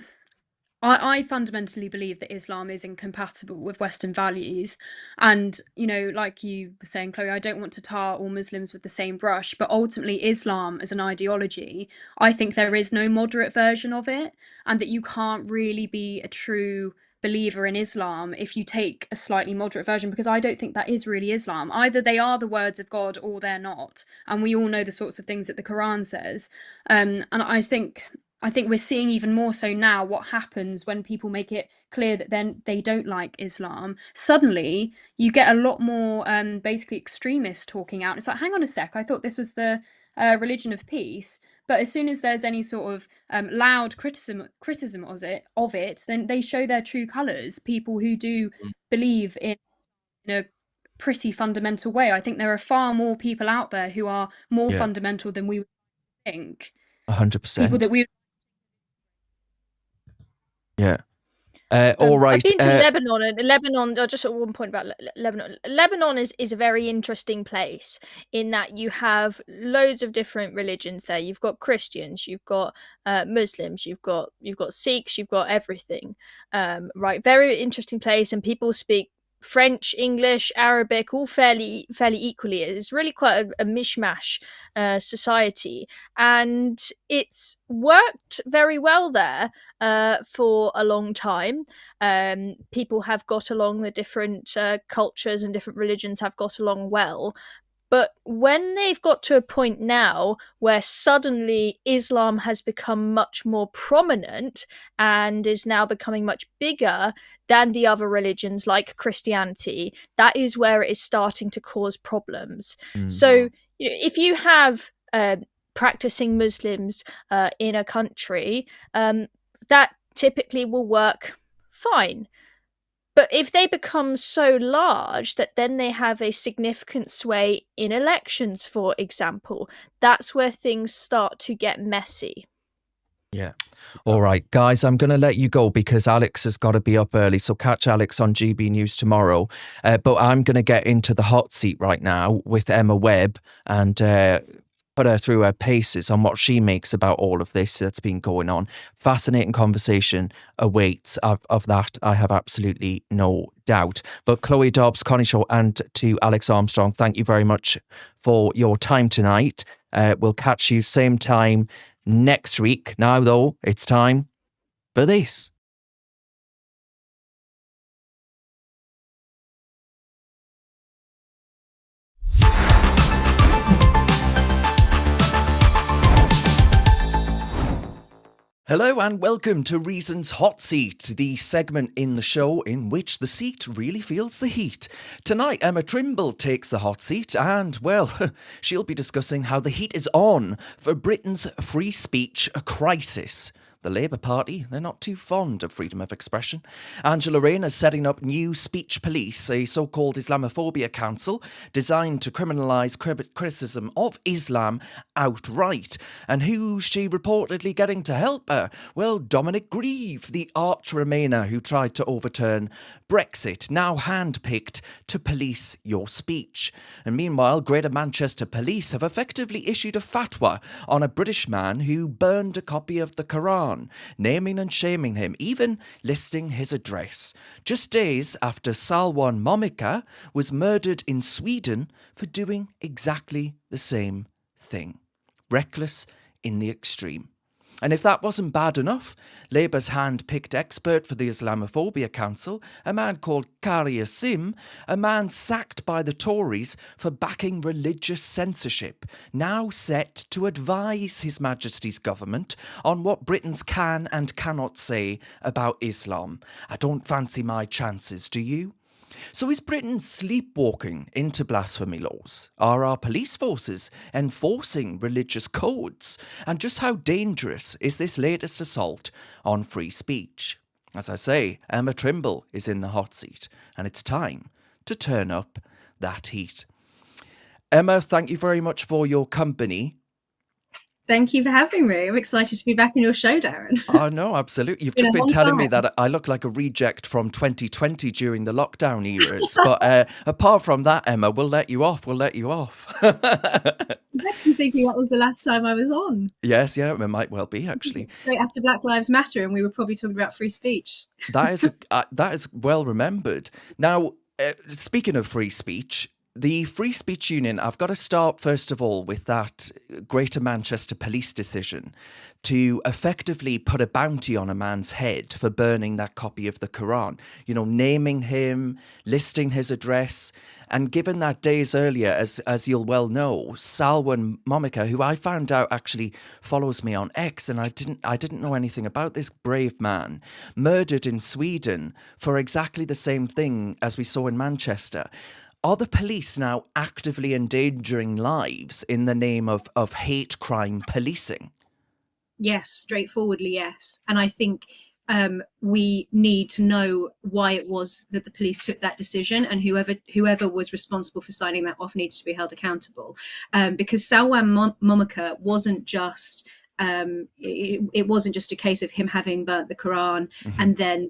I fundamentally believe that Islam is incompatible with Western values. And, like you were saying, Chloe, I don't want to tar all Muslims with the same brush, but ultimately Islam as an ideology, I think there is no moderate version of it, and that you can't really be a true believer in Islam if you take a slightly moderate version, because I don't think that is really Islam. Either they are the words of God or they're not. And we all know the sorts of things that the Quran says. And I think we're seeing even more so now what happens when people make it clear that then they don't like Islam. Suddenly, you get a lot more basically extremists talking out. It's like, hang on a sec, I thought this was the religion of peace. But as soon as there's any sort of loud criticism of it, then they show their true colours. People who do believe in a pretty fundamental way. I think there are far more people out there who are more fundamental than we would think. 100%. People that we. Yeah. All right. I've been to Lebanon, and Lebanon, just at one point about Lebanon. Lebanon is a very interesting place in that you have loads of different religions there. You've got Christians, you've got Muslims, you've got Sikhs, you've got everything. Right, very interesting place, and people speak French, English, Arabic, all fairly equally. It's really quite a mishmash society, and it's worked very well there for a long time. People have got along, the different cultures and different religions have got along well. But when they've got to a point now where suddenly Islam has become much more prominent and is now becoming much bigger than the other religions like Christianity, that is where it is starting to cause problems. So if you have practicing Muslims in a country, that typically will work fine. But if they become so large that then they have a significant sway in elections, for example, that's where things start to get messy. Yeah. All right, guys, I'm going to let you go because Alex has got to be up early. So catch Alex on GB News tomorrow. But I'm going to get into the hot seat right now with Emma Webb and put her through her paces on what she makes about all of this that's been going on. Fascinating conversation awaits of that. I have absolutely no doubt. But Chloe Dobbs, Connie Shaw, and to Alex Armstrong, thank you very much for your time tonight. We'll catch you same time next week. Now, though, it's time for this. Hello and welcome to Reason's Hot Seat, the segment in the show in which the seat really feels the heat. Tonight, Emma Trimble takes the hot seat and, well, she'll be discussing how the heat is on for Britain's free speech crisis. The Labour Party, they're not too fond of freedom of expression. Angela Rayner is setting up New Speech Police, a so-called Islamophobia council designed to criminalise criticism of Islam outright. And who's she reportedly getting to help her? Well, Dominic Grieve, the arch-Remainer who tried to overturn Brexit, now handpicked to police your speech. And meanwhile, Greater Manchester Police have effectively issued a fatwa on a British man who burned a copy of the Quran, naming and shaming him, even listing his address, just days after Salwan Momika was murdered in Sweden for doing exactly the same thing. Reckless in the extreme. And if that wasn't bad enough, Labour's hand-picked expert for the Islamophobia Council, a man called Qari Asim, a man sacked by the Tories for backing religious censorship, now set to advise His Majesty's government on what Britons can and cannot say about Islam. I don't fancy my chances, do you? So is Britain sleepwalking into blasphemy laws? Are our police forces enforcing religious codes? And just how dangerous is this latest assault on free speech? As I say, Emma Trimble is in the hot seat, and it's time to turn up that heat. Emma, thank you very much for your company. Thank you for having me. I'm excited to be back in your show, Darren. Oh, no, absolutely. You've just been telling me that I look like a reject from 2020 during the lockdown eras. But apart from that, Emma, we'll let you off. We'll let you off. I'm thinking that was the last time I was on. Yes, yeah, it might well be, actually. Straight after Black Lives Matter, and we were probably talking about free speech. That is well remembered. Now, speaking of free speech, the Free Speech Union, I've got to start first of all with that Greater Manchester Police decision to effectively put a bounty on a man's head for burning that copy of the Quran. You know, naming him, listing his address. And given that days earlier, as you'll well know, Salwan Momika, who I found out actually follows me on X, and I didn't know anything about this brave man, murdered in Sweden for exactly the same thing as we saw in Manchester. Are the police now actively endangering lives in the name of hate crime policing? Yes, straightforwardly, yes. And I think we need to know why it was that the police took that decision, and whoever was responsible for signing that off needs to be held accountable. Because Salwan Momika wasn't just it wasn't just a case of him having burnt the Quran and then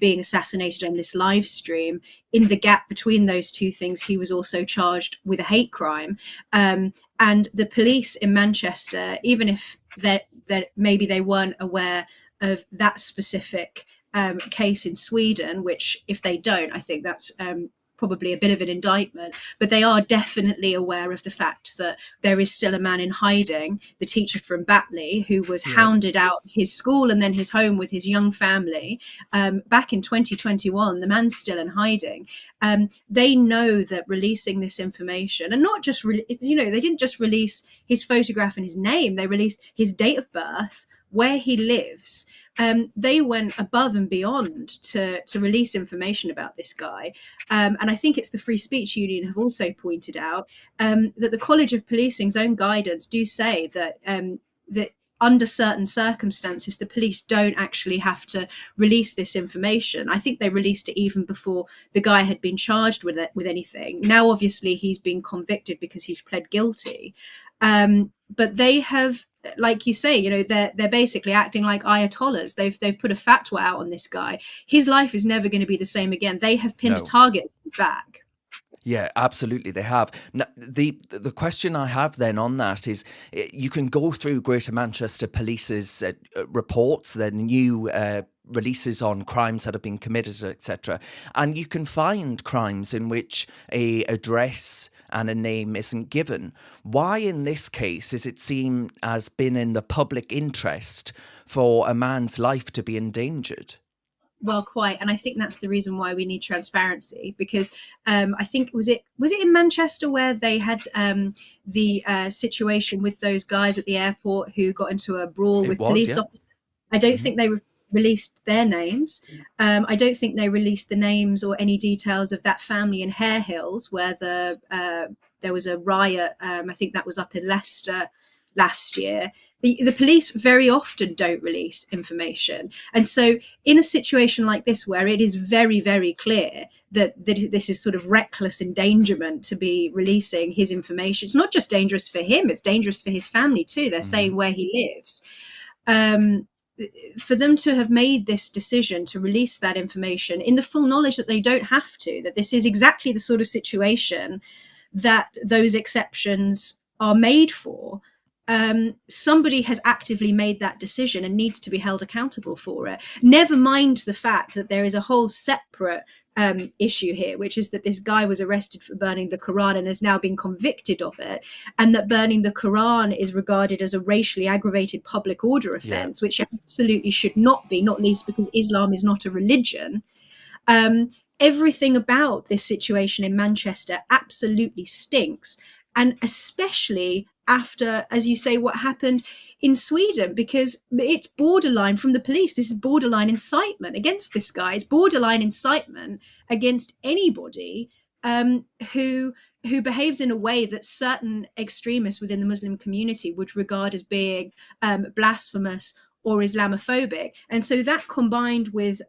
being assassinated on this live stream. In the gap between those two things, he was also charged with a hate crime. And the police in Manchester, even if that maybe they weren't aware of that specific case in Sweden, which if they don't, I think that's probably a bit of an indictment, but they are definitely aware of the fact that there is still a man in hiding, the teacher from Batley, who was hounded out of his school and then his home with his young family back in 2021. The man's still in hiding. They know that releasing this information, and not just, they didn't just release his photograph and his name, they released his date of birth, where he lives. They went above and beyond to release information about this guy. And I think it's the Free Speech Union have also pointed out that the College of Policing's own guidance do say that that under certain circumstances, the police don't actually have to release this information. I think they released it even before the guy had been charged with anything. Now, obviously, he's been convicted because he's pled guilty. But they have, like you say, they're basically acting like ayatollahs. They've put a fatwa out on this guy. His life is never going to be the same again. They have pinned a target to his back. Yeah, absolutely, they have. Now, the question I have then on that is, you can go through Greater Manchester Police's reports, their new releases on crimes that have been committed, etc., and you can find crimes in which a address and a name isn't given. Why in this case is it seen as been in the public interest for a man's life to be endangered? Well, quite, and I think that's the reason why we need transparency. Because I think was it in Manchester where they had the situation with those guys at the airport who got into a brawl with police officers. I don't think they released their names. I don't think they released the names or any details of that family in Hare Hills where there was a riot. I think that was up in Leicester last year. The police very often don't release information. And so in a situation like this, where it is very, very clear that this is sort of reckless endangerment to be releasing his information, it's not just dangerous for him, it's dangerous for his family too. They're saying where he lives. For them to have made this decision to release that information in the full knowledge that they don't have to, that this is exactly the sort of situation that those exceptions are made for, somebody has actively made that decision and needs to be held accountable for it. Never mind the fact that there is a whole separate issue here, which is that this guy was arrested for burning the Quran and has now been convicted of it, and that burning the Quran is regarded as a racially aggravated public order offence, which absolutely should not be, not least because Islam is not a religion. Everything about this situation in Manchester absolutely stinks, and especially after, as you say, what happened in Sweden, because it's borderline from the police. This is borderline incitement against this guy. It's borderline incitement against anybody who behaves in a way that certain extremists within the Muslim community would regard as being blasphemous or Islamophobic. And so that combined with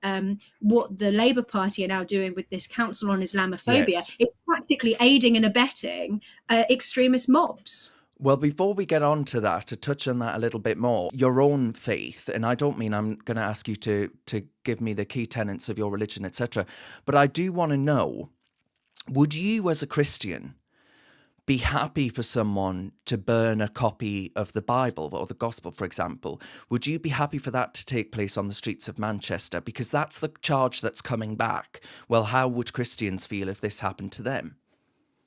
what the Labour Party are now doing with this Council on Islamophobia, it's practically aiding and abetting extremist mobs. Well, before we get on to that, to touch on that a little bit more, your own faith, and I don't mean I'm going to ask you to give me the key tenets of your religion, etc., but I do want to know, would you as a Christian be happy for someone to burn a copy of the Bible or the Gospel, for example? Would you be happy for that to take place on the streets of Manchester? Because that's the charge that's coming back. Well, how would Christians feel if this happened to them?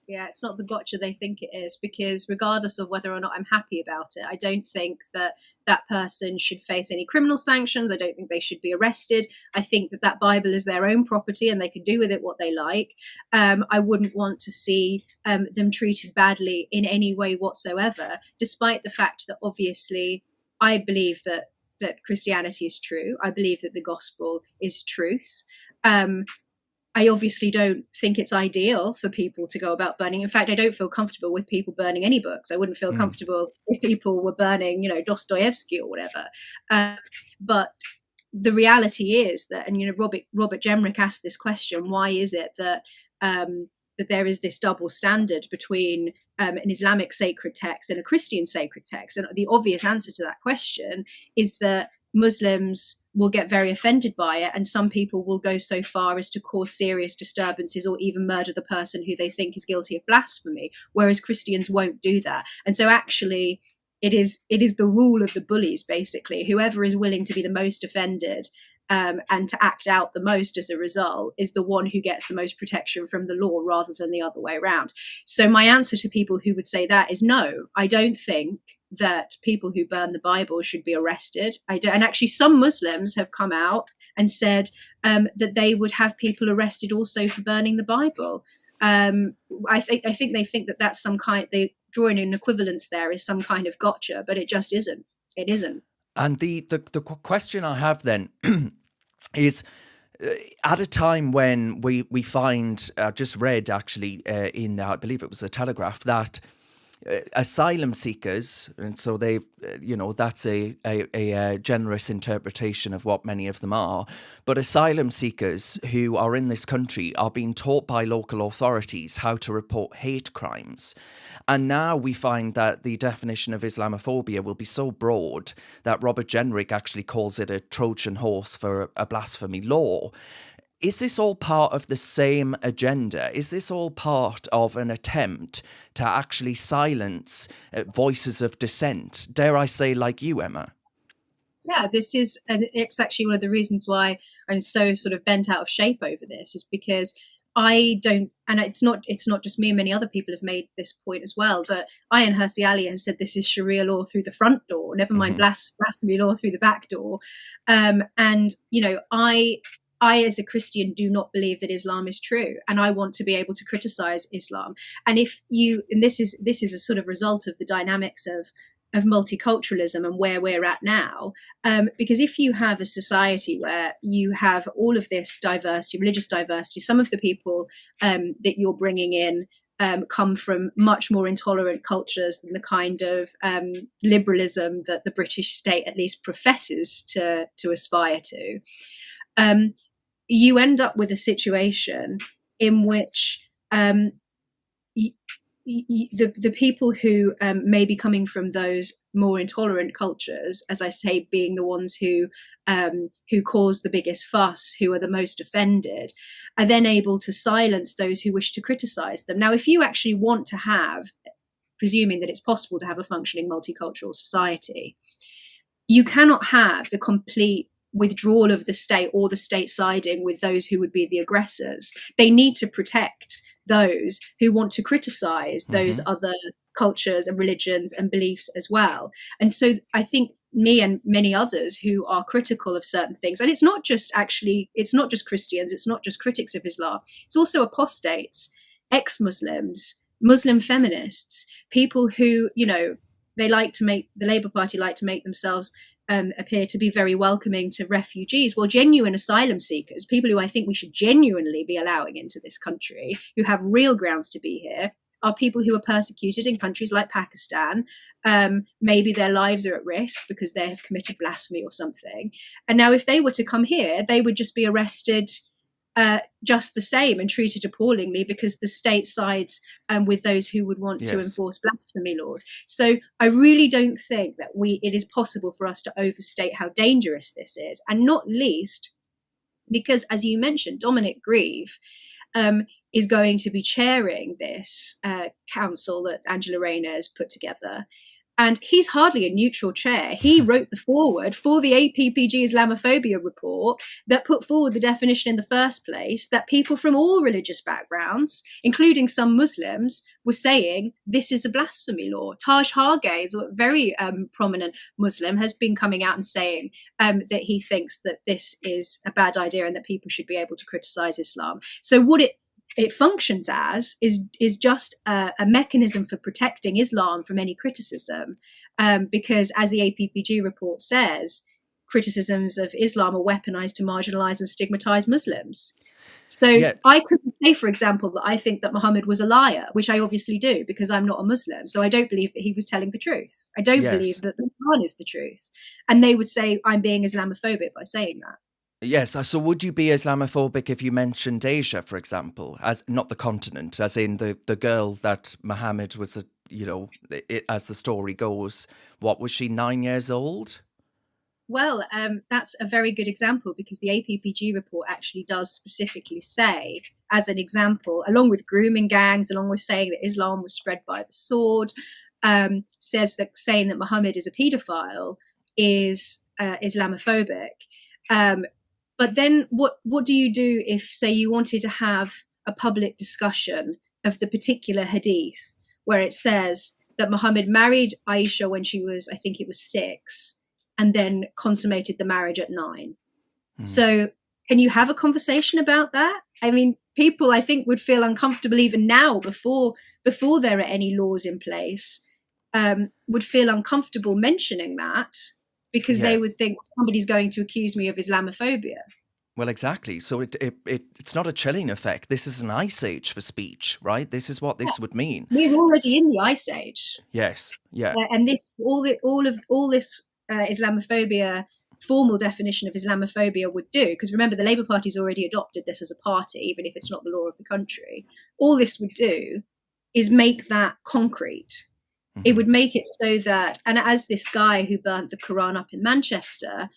Yeah, it's not the gotcha they think it is, because regardless of whether or not I'm happy about it, I don't think that that person should face any criminal sanctions. I don't think they should be arrested. I think that that Bible is their own property and they can do with it what they like. I wouldn't want to see them treated badly in any way whatsoever, despite the fact that obviously I believe that Christianity is true. I believe that the gospel is truth. I obviously don't think it's ideal for people to go about burning. In fact, I don't feel comfortable with people burning any books. I wouldn't feel comfortable if people were burning, Dostoevsky or whatever. But the reality is that, and Robert Jemrick asked this question: why is it that that there is this double standard between an Islamic sacred text and a Christian sacred text? And the obvious answer to that question is that Muslims will get very offended by it, and some people will go so far as to cause serious disturbances or even murder the person who they think is guilty of blasphemy, whereas Christians won't do that. And so actually it is the rule of the bullies, basically. Whoever is willing to be the most offended and to act out the most as a result is the one who gets the most protection from the law, rather than the other way around. So my answer to people who would say that is no. I don't think that people who burn the Bible should be arrested. And actually some Muslims have come out and said that they would have people arrested also for burning the Bible. I think they think that that's some kind, they drawing an equivalence there is some kind of gotcha, but it just isn't. It isn't. And the question I have then is, at a time when we find, I just read actually in, I believe it was the Telegraph, that asylum seekers, and so they, that's a generous interpretation of what many of them are, but asylum seekers who are in this country are being taught by local authorities how to report hate crimes. And now we find that the definition of Islamophobia will be so broad that Robert Jemrick actually calls it a Trojan horse for a blasphemy law. Is this all part of the same agenda? Is this all part of an attempt to actually silence voices of dissent? Dare I say, like you, Emma? Yeah, it's actually one of the reasons why I'm so sort of bent out of shape over this, is because I don't, and it's not just me and many other people have made this point as well, but Ayaan Hirsi Ali has said this is Sharia law through the front door, never mind blasphemy law through the back door. And, you know, I as a Christian do not believe that Islam is true, and I want to be able to criticize Islam. And this is a sort of result of the dynamics of multiculturalism and where we're at now, because if you have a society where you have all of this diversity, religious diversity, some of the people that you're bringing in come from much more intolerant cultures than the kind of liberalism that the British state at least professes to aspire to, you end up with a situation in which the people who may be coming from those more intolerant cultures, as I say, being the ones who cause the biggest fuss, who are the most offended, are then able to silence those who wish to criticize them. Now, if you actually want to have, presuming that it's possible to have a functioning multicultural society, you cannot have the complete withdrawal of the state or the state siding with those who would be the aggressors. They need to protect those who want to criticize those other cultures and religions and beliefs as well. And so I think me and many others who are critical of certain things, and it's not just Christians, it's not just critics of Islam, it's also apostates, ex-Muslims, Muslim feminists, people who, you know, the Labour Party like to make themselves appear to be very welcoming to refugees. Well, genuine asylum seekers, people who I think we should genuinely be allowing into this country, who have real grounds to be here, are people who are persecuted in countries like Pakistan. Maybe their lives are at risk because they have committed blasphemy or something. And now if they were to come here, they would just be arrested just the same and treated appallingly because the state sides with those who would want to enforce blasphemy laws. So I really don't think that it is possible for us to overstate how dangerous this is, and not least because, as you mentioned, Dominic Grieve is going to be chairing this council that Angela Rayner has put together. And he's hardly a neutral chair. He wrote the foreword for the APPG Islamophobia report that put forward the definition in the first place that people from all religious backgrounds, including some Muslims, were saying this is a blasphemy law. Taj Hargey, a very prominent Muslim, has been coming out and saying that he thinks that this is a bad idea and that people should be able to criticize Islam. So what it functions as is just a mechanism for protecting Islam from any criticism, because, as the APPG report says, criticisms of Islam are weaponized to marginalize and stigmatize Muslims. So I couldn't say, for example, that I think that Muhammad was a liar, which I obviously do because I'm not a Muslim. So I don't believe that he was telling the truth. I don't believe that the Quran is the truth. And they would say I'm being Islamophobic by saying that. Yes, so would you be Islamophobic if you mentioned Asia, for example, as not the continent, as in the girl that Muhammad was, as the story goes, what was she, 9 years old? Well, that's a very good example because the APPG report actually does specifically say, as an example, along with grooming gangs, along with saying that Islam was spread by the sword, says that saying that Muhammad is a paedophile is Islamophobic. But then what do you do if, say, you wanted to have a public discussion of the particular hadith where it says that Muhammad married Aisha when she was, I think it was 6, and then consummated the marriage at 9. So can you have a conversation about that? I mean, people, I think, would feel uncomfortable even now before there are any laws in place, would feel uncomfortable mentioning that because they would think somebody's going to accuse me of Islamophobia. Well, exactly. So it's not a chilling effect. This is an ice age for speech, right? This is what this would mean. We're already in the ice age. Yes. Yeah. And this all this Islamophobia, formal definition of Islamophobia would do, because remember, the Labour Party's already adopted this as a party, even if it's not the law of the country. All this would do is make that concrete. It would make it so that, and as this guy who burnt the Quran up in Manchester,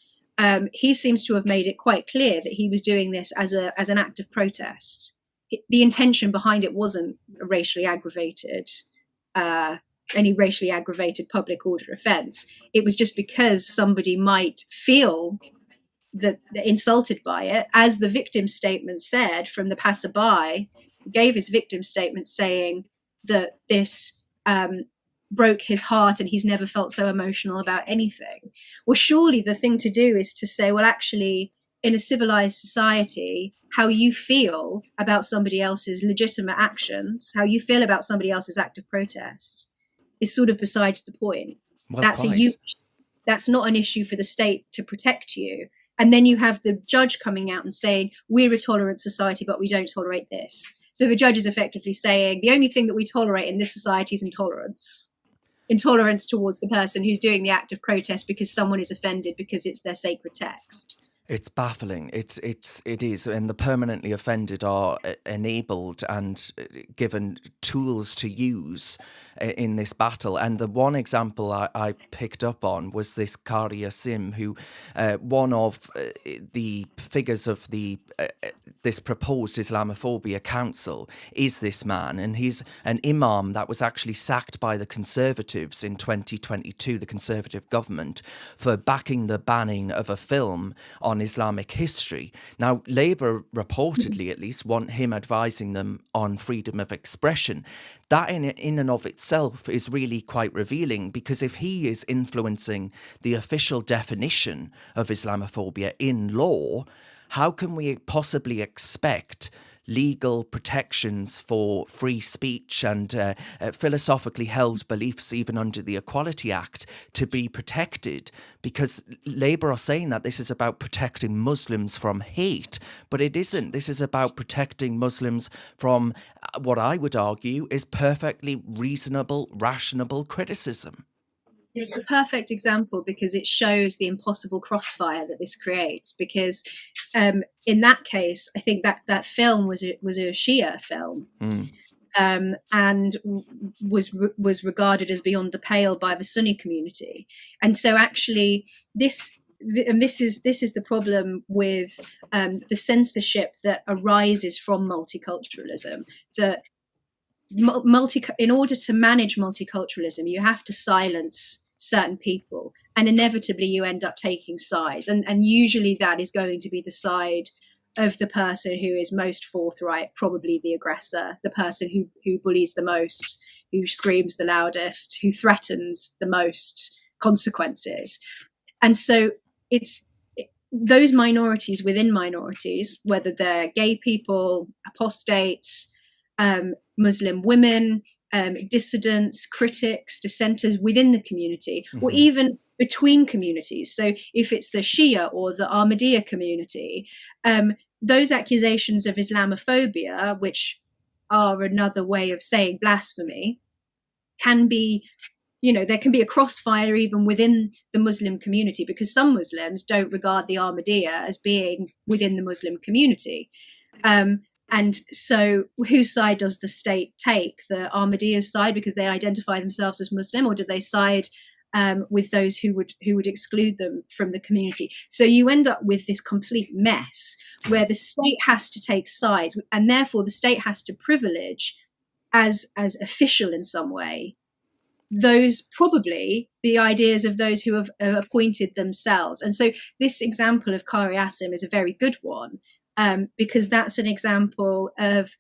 he seems to have made it quite clear that he was doing this as an act of protest. The intention behind it wasn't any racially aggravated public order offence. It was just because somebody might feel that insulted by it, as the victim statement said from the passerby, gave his victim statement saying that this broke his heart and he's never felt so emotional about anything. Well, surely the thing to do is to say, well, actually, in a civilized society, how you feel about somebody else's legitimate actions, how you feel about somebody else's act of protest, is sort of besides the point. Well, That's not an issue for the state to protect you. And then you have the judge coming out and saying, we're a tolerant society, but we don't tolerate this. So the judge is effectively saying, the only thing that we tolerate in this society is intolerance. Intolerance towards the person who's doing the act of protest because someone is offended because it's their sacred text. It's baffling. It is, and the permanently offended are enabled and given tools to use in this battle. And the one example I picked up on was this Qari Asim, who one of the figures of the this proposed Islamophobia council is this man, and he's an imam that was actually sacked by the Conservatives in 2022, the Conservative government, for backing the banning of a film on Islamic history. Now, Labour reportedly at least want him advising them on freedom of expression. That in and of itself is really quite revealing, because if he is influencing the official definition of Islamophobia in law, how can we possibly expect legal protections for free speech and philosophically held beliefs, even under the Equality Act, to be protected? Because Labour are saying that this is about protecting Muslims from hate, but it isn't. This is about protecting Muslims from what I would argue is perfectly reasonable, rational criticism. It's a perfect example because it shows the impossible crossfire that this creates. Because in that case, I think that film was a Shia film, and was regarded as beyond the pale by the Sunni community. And so, actually, this is the problem with the censorship that arises from multiculturalism. That in order to manage multiculturalism, you have to silence certain people, and inevitably you end up taking sides, and usually that is going to be the side of the person who is most forthright, probably the aggressor, the person who bullies the most, who screams the loudest, who threatens the most consequences. And so it's those minorities within minorities, whether they're gay people, apostates, Muslim women, dissidents, critics, dissenters within the community, or even between communities. So if it's the Shia or the Ahmadiyya community, those accusations of Islamophobia, which are another way of saying blasphemy, can be, there can be a crossfire even within the Muslim community, because some Muslims don't regard the Ahmadiyya as being within the Muslim community. And so whose side does the state take? The Ahmadiyya's side because they identify themselves as Muslim, or do they side with those who would exclude them from the community? So you end up with this complete mess where the state has to take sides, and therefore the state has to privilege as official in some way probably the ideas of those who have appointed themselves. And so this example of Qari Asim is a very good one. Because that's an example of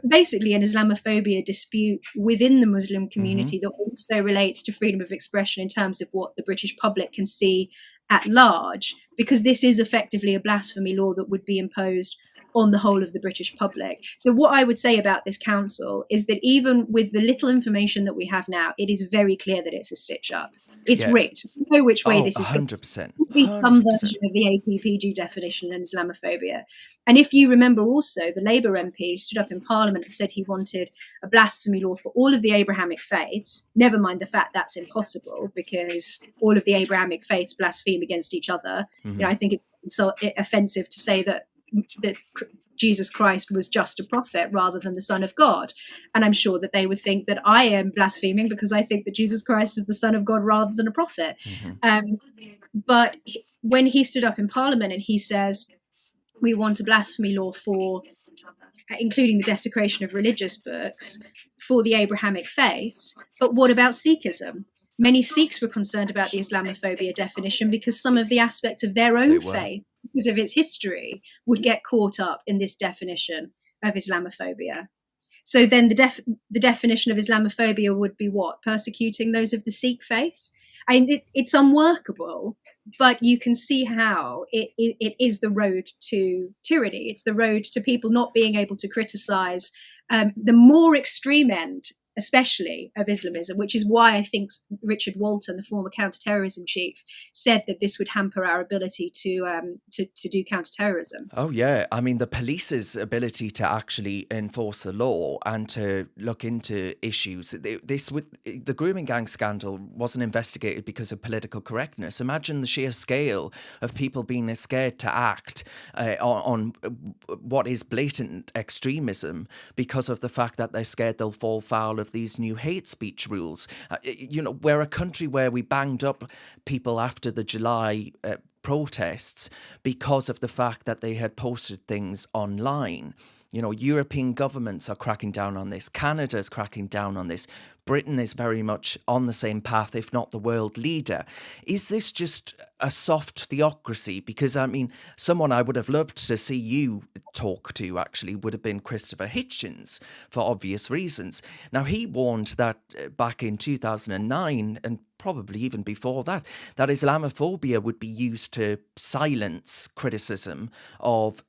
basically an Islamophobia dispute within the Muslim community that also relates to freedom of expression in terms of what the British public can see at large, because this is effectively a blasphemy law that would be imposed on the whole of the British public. So what I would say about this council is that even with the little information that we have now, it is very clear that it's a stitch-up. It's rigged. We know which way this is going. 100%. It's some version of the APPG definition and Islamophobia. And if you remember also, the Labour MP stood up in Parliament and said he wanted a blasphemy law for all of the Abrahamic faiths, never mind the fact that's impossible because all of the Abrahamic faiths blaspheme against each other. I think it's offensive to say that Jesus Christ was just a prophet rather than the Son of God. And I'm sure that they would think that I am blaspheming because I think that Jesus Christ is the Son of God rather than a prophet. But when he stood up in Parliament and he says, we want a blasphemy law for, including the desecration of religious books, for the Abrahamic faiths, but what about Sikhism? Many Sikhs were concerned about the Islamophobia definition because some of the aspects of their own faith, because of its history, would get caught up in this definition of Islamophobia. So then the definition of Islamophobia would be what? Persecuting those of the Sikh faith? It's unworkable, but you can see how it is the road to tyranny. It's the road to people not being able to criticise the more extreme end, especially of Islamism, which is why I think Richard Walton, the former counterterrorism chief, said that this would hamper our ability to do counterterrorism. Oh yeah, I mean the police's ability to actually enforce the law and to look into issues. This with the grooming gang scandal wasn't investigated because of political correctness. Imagine the sheer scale of people being scared to act on what is blatant extremism because of the fact that they're scared they'll fall foul of these new hate speech rules. We're a country where we banged up people after the July protests because of the fact that they had posted things online. European governments are cracking down on this. Canada's cracking down on this. Britain is very much on the same path, if not the world leader. Is this just a soft theocracy? Because, I mean, someone I would have loved to see you talk to, actually, would have been Christopher Hitchens, for obvious reasons. Now, he warned that back in 2009, and probably even before that Islamophobia would be used to silence criticism of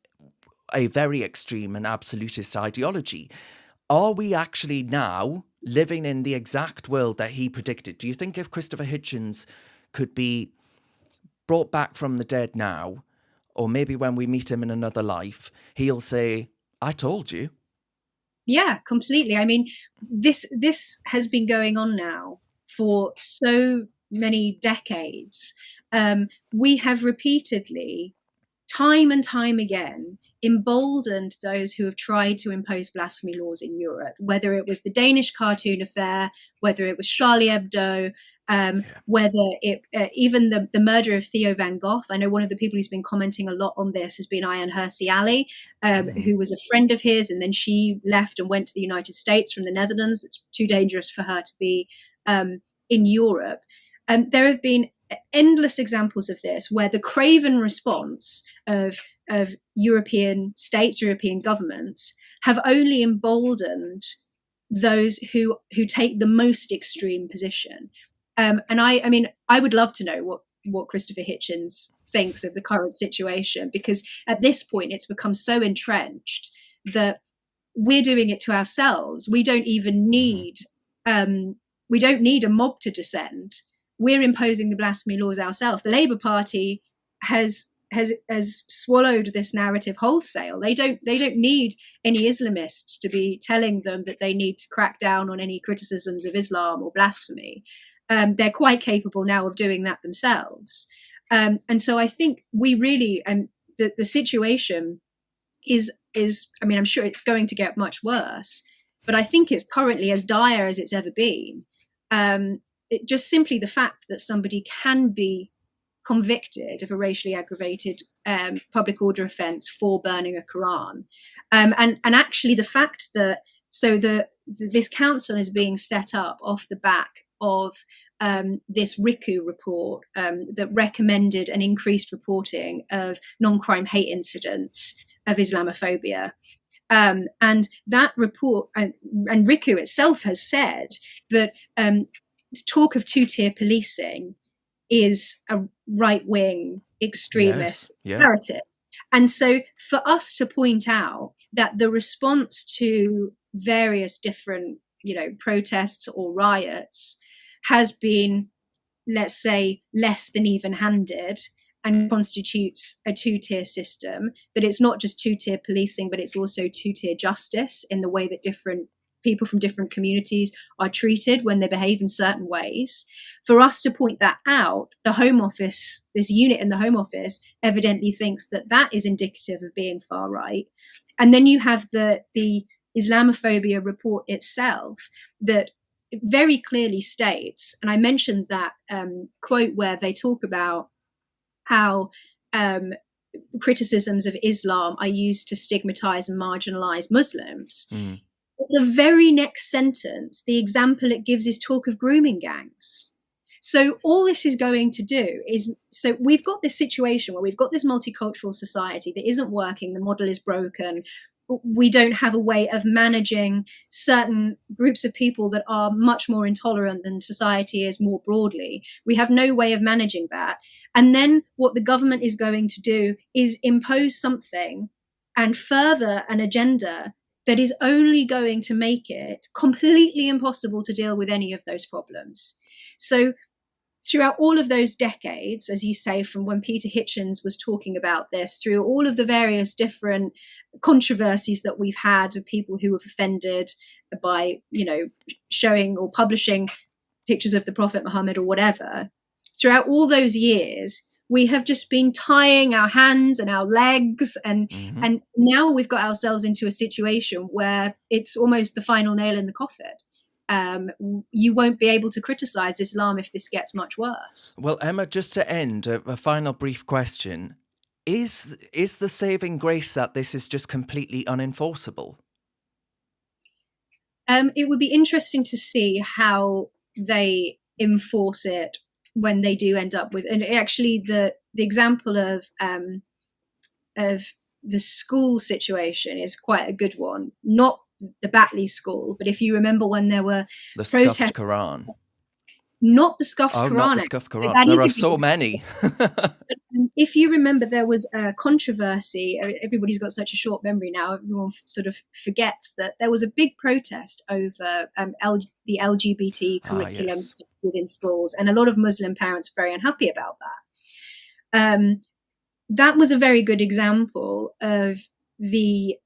a very extreme and absolutist ideology. Are we actually now living in the exact world that he predicted? Do you think if Christopher Hitchens could be brought back from the dead now, or maybe when we meet him in another life, he'll say, I told you? Yeah, completely. I mean, this has been going on now for so many decades. We have repeatedly, time and time again, emboldened those who have tried to impose blasphemy laws in Europe, whether it was the Danish cartoon affair, whether it was Charlie Hebdo, whether it even the murder of Theo van Gogh. I know one of the people who's been commenting a lot on this has been Ayaan Hirsi Ali, who was a friend of his, and then she left and went to the United States from the Netherlands. It's too dangerous for her to be in Europe. There have been endless examples of this where the craven response of European states, European governments, have only emboldened those who take the most extreme position. And I mean, I would love to know what Christopher Hitchens thinks of the current situation, because at this point it's become so entrenched that we're doing it to ourselves. We don't even need a mob to descend. We're imposing the blasphemy laws ourselves. The Labour Party has swallowed this narrative wholesale. They don't need any Islamists to be telling them that they need to crack down on any criticisms of Islam or blasphemy. They're quite capable now of doing that themselves. And so I think we really, the situation is, I mean, I'm sure it's going to get much worse, but I think it's currently as dire as it's ever been. Just simply the fact that somebody can be convicted of a racially aggravated public order offence for burning a Quran, and actually the fact that this council is being set up off the back of this RICU report that recommended an increased reporting of non-crime hate incidents of Islamophobia. And that report, and RICU itself has said that talk of two-tier policing is a right-wing extremist narrative. And so for us to point out that the response to various different, protests or riots has been, let's say, less than even-handed and constitutes a two-tier system, that it's not just two-tier policing, but it's also two-tier justice in the way that different people from different communities are treated when they behave in certain ways. For us to point that out, the Home Office, this unit in the Home Office, evidently thinks that that is indicative of being far right. And then you have the Islamophobia report itself that very clearly states, and I mentioned that quote where they talk about how criticisms of Islam are used to stigmatize and marginalize Muslims. The very next sentence, the example it gives is talk of grooming gangs. So all this is going to do is, so we've got this situation where we've got this multicultural society that isn't working, the model is broken, we don't have a way of managing certain groups of people that are much more intolerant than society is more broadly. We have no way of managing that. And then what the government is going to do is impose something and further an agenda that is only going to make it completely impossible to deal with any of those problems. So throughout all of those decades, as you say, from when Peter Hitchens was talking about this, through all of the various different controversies that we've had of people who have offended by, showing or publishing pictures of the Prophet Muhammad or whatever, throughout all those years, we have just been tying our hands and our legs, and now we've got ourselves into a situation where it's almost the final nail in the coffin. You won't be able to criticize Islam if this gets much worse. Well, Emma, just to end, a final brief question. Is the saving grace that this is just completely unenforceable? It would be interesting to see how they enforce it when they do end up with, and actually the example of the school situation is quite a good one. Not the Batley school, but if you remember when there were the protests, scuffed Quran. Not the scuffed Quran. Not the scuffed Quran. There are so many. If you remember, there was a controversy. Everybody's got such a short memory now. Everyone sort of forgets that there was a big protest over the LGBT curriculum within schools, and a lot of Muslim parents are very unhappy about that. That was a very good example of the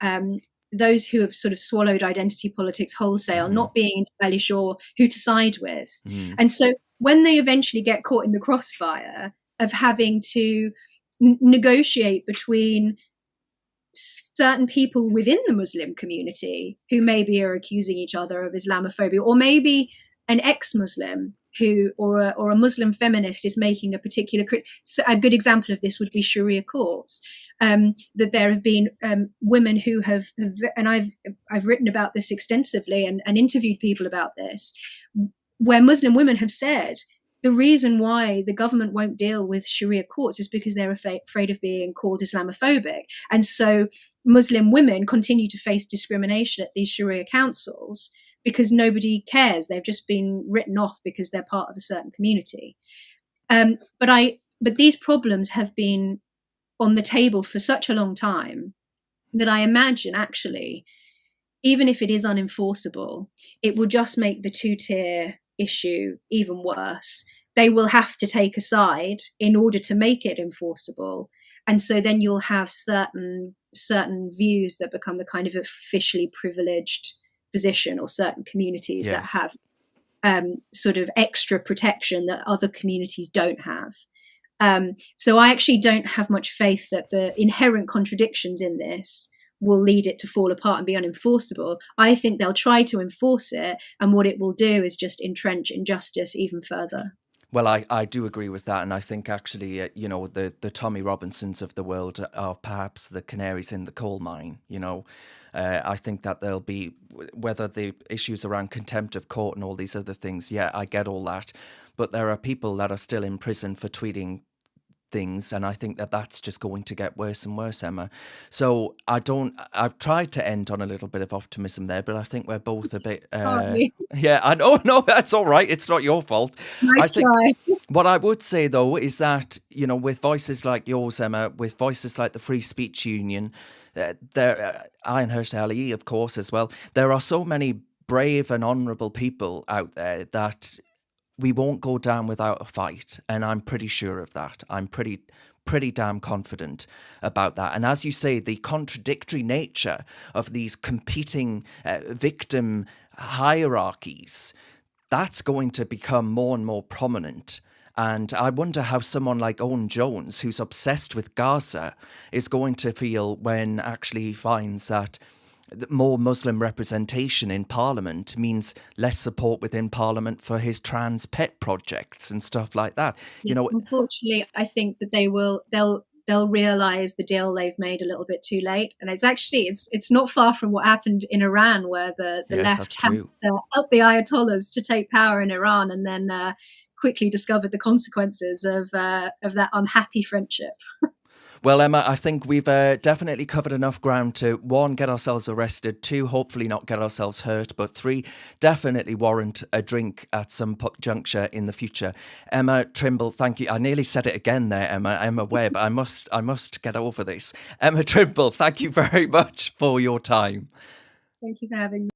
those who have sort of swallowed identity politics wholesale, not being entirely sure who to side with. And so when they eventually get caught in the crossfire of having to negotiate between certain people within the Muslim community who maybe are accusing each other of Islamophobia, or maybe an ex-Muslim who, or a Muslim feminist is making a particular, so a good example of this would be Sharia courts. That there have been women who have, and I've written about this extensively and interviewed people about this, where Muslim women have said the reason why the government won't deal with Sharia courts is because they're afraid of being called Islamophobic. And so Muslim women continue to face discrimination at these Sharia councils because nobody cares. They've just been written off because they're part of a certain community. But these problems have been on the table for such a long time that I imagine actually, even if it is unenforceable, it will just make the two-tier issue even worse. They will have to take a side in order to make it enforceable. And so then you'll have certain views that become the kind of officially privileged position, or certain communities that have sort of extra protection that other communities don't have. So I actually don't have much faith that the inherent contradictions in this will lead it to fall apart and be unenforceable. I think they'll try to enforce it, and what it will do is just entrench injustice even further. Well, I do agree with that, and I think actually, the Tommy Robinsons of the world are perhaps the canaries in the coal mine. I think that there'll be, whether the issues around contempt of court and all these other things, I get all that, but there are people that are still in prison for tweeting things, and I think that that's just going to get worse and worse, Emma. So I've tried to end on a little bit of optimism there, but I think we're both a bit yeah, I know, no, that's all right, it's not your fault. Nice try. What I would say though is that, with voices like yours, Emma, with voices like the Free Speech Union, Ironhurst LE, of course, as well, there are so many brave and honourable people out there that we won't go down without a fight, and I'm pretty sure of that. I'm pretty damn confident about that. And as you say, the contradictory nature of these competing victim hierarchies, that's going to become more and more prominent. And I wonder how someone like Owen Jones, who's obsessed with Gaza, is going to feel when actually he finds that more Muslim representation in Parliament means less support within Parliament for his trans pet projects and stuff like that. Unfortunately, I think that they'll realise the deal they've made a little bit too late, and it's not far from what happened in Iran, where the left helped the Ayatollahs to take power in Iran, and then quickly discovered the consequences of that unhappy friendship. Well, Emma, I think we've definitely covered enough ground to, 1, get ourselves arrested, 2, hopefully not get ourselves hurt, but 3, definitely warrant a drink at some juncture in the future. Emma Trimble, thank you. I nearly said it again there, Emma Webb. I must get over this. Emma Trimble, thank you very much for your time. Thank you for having me.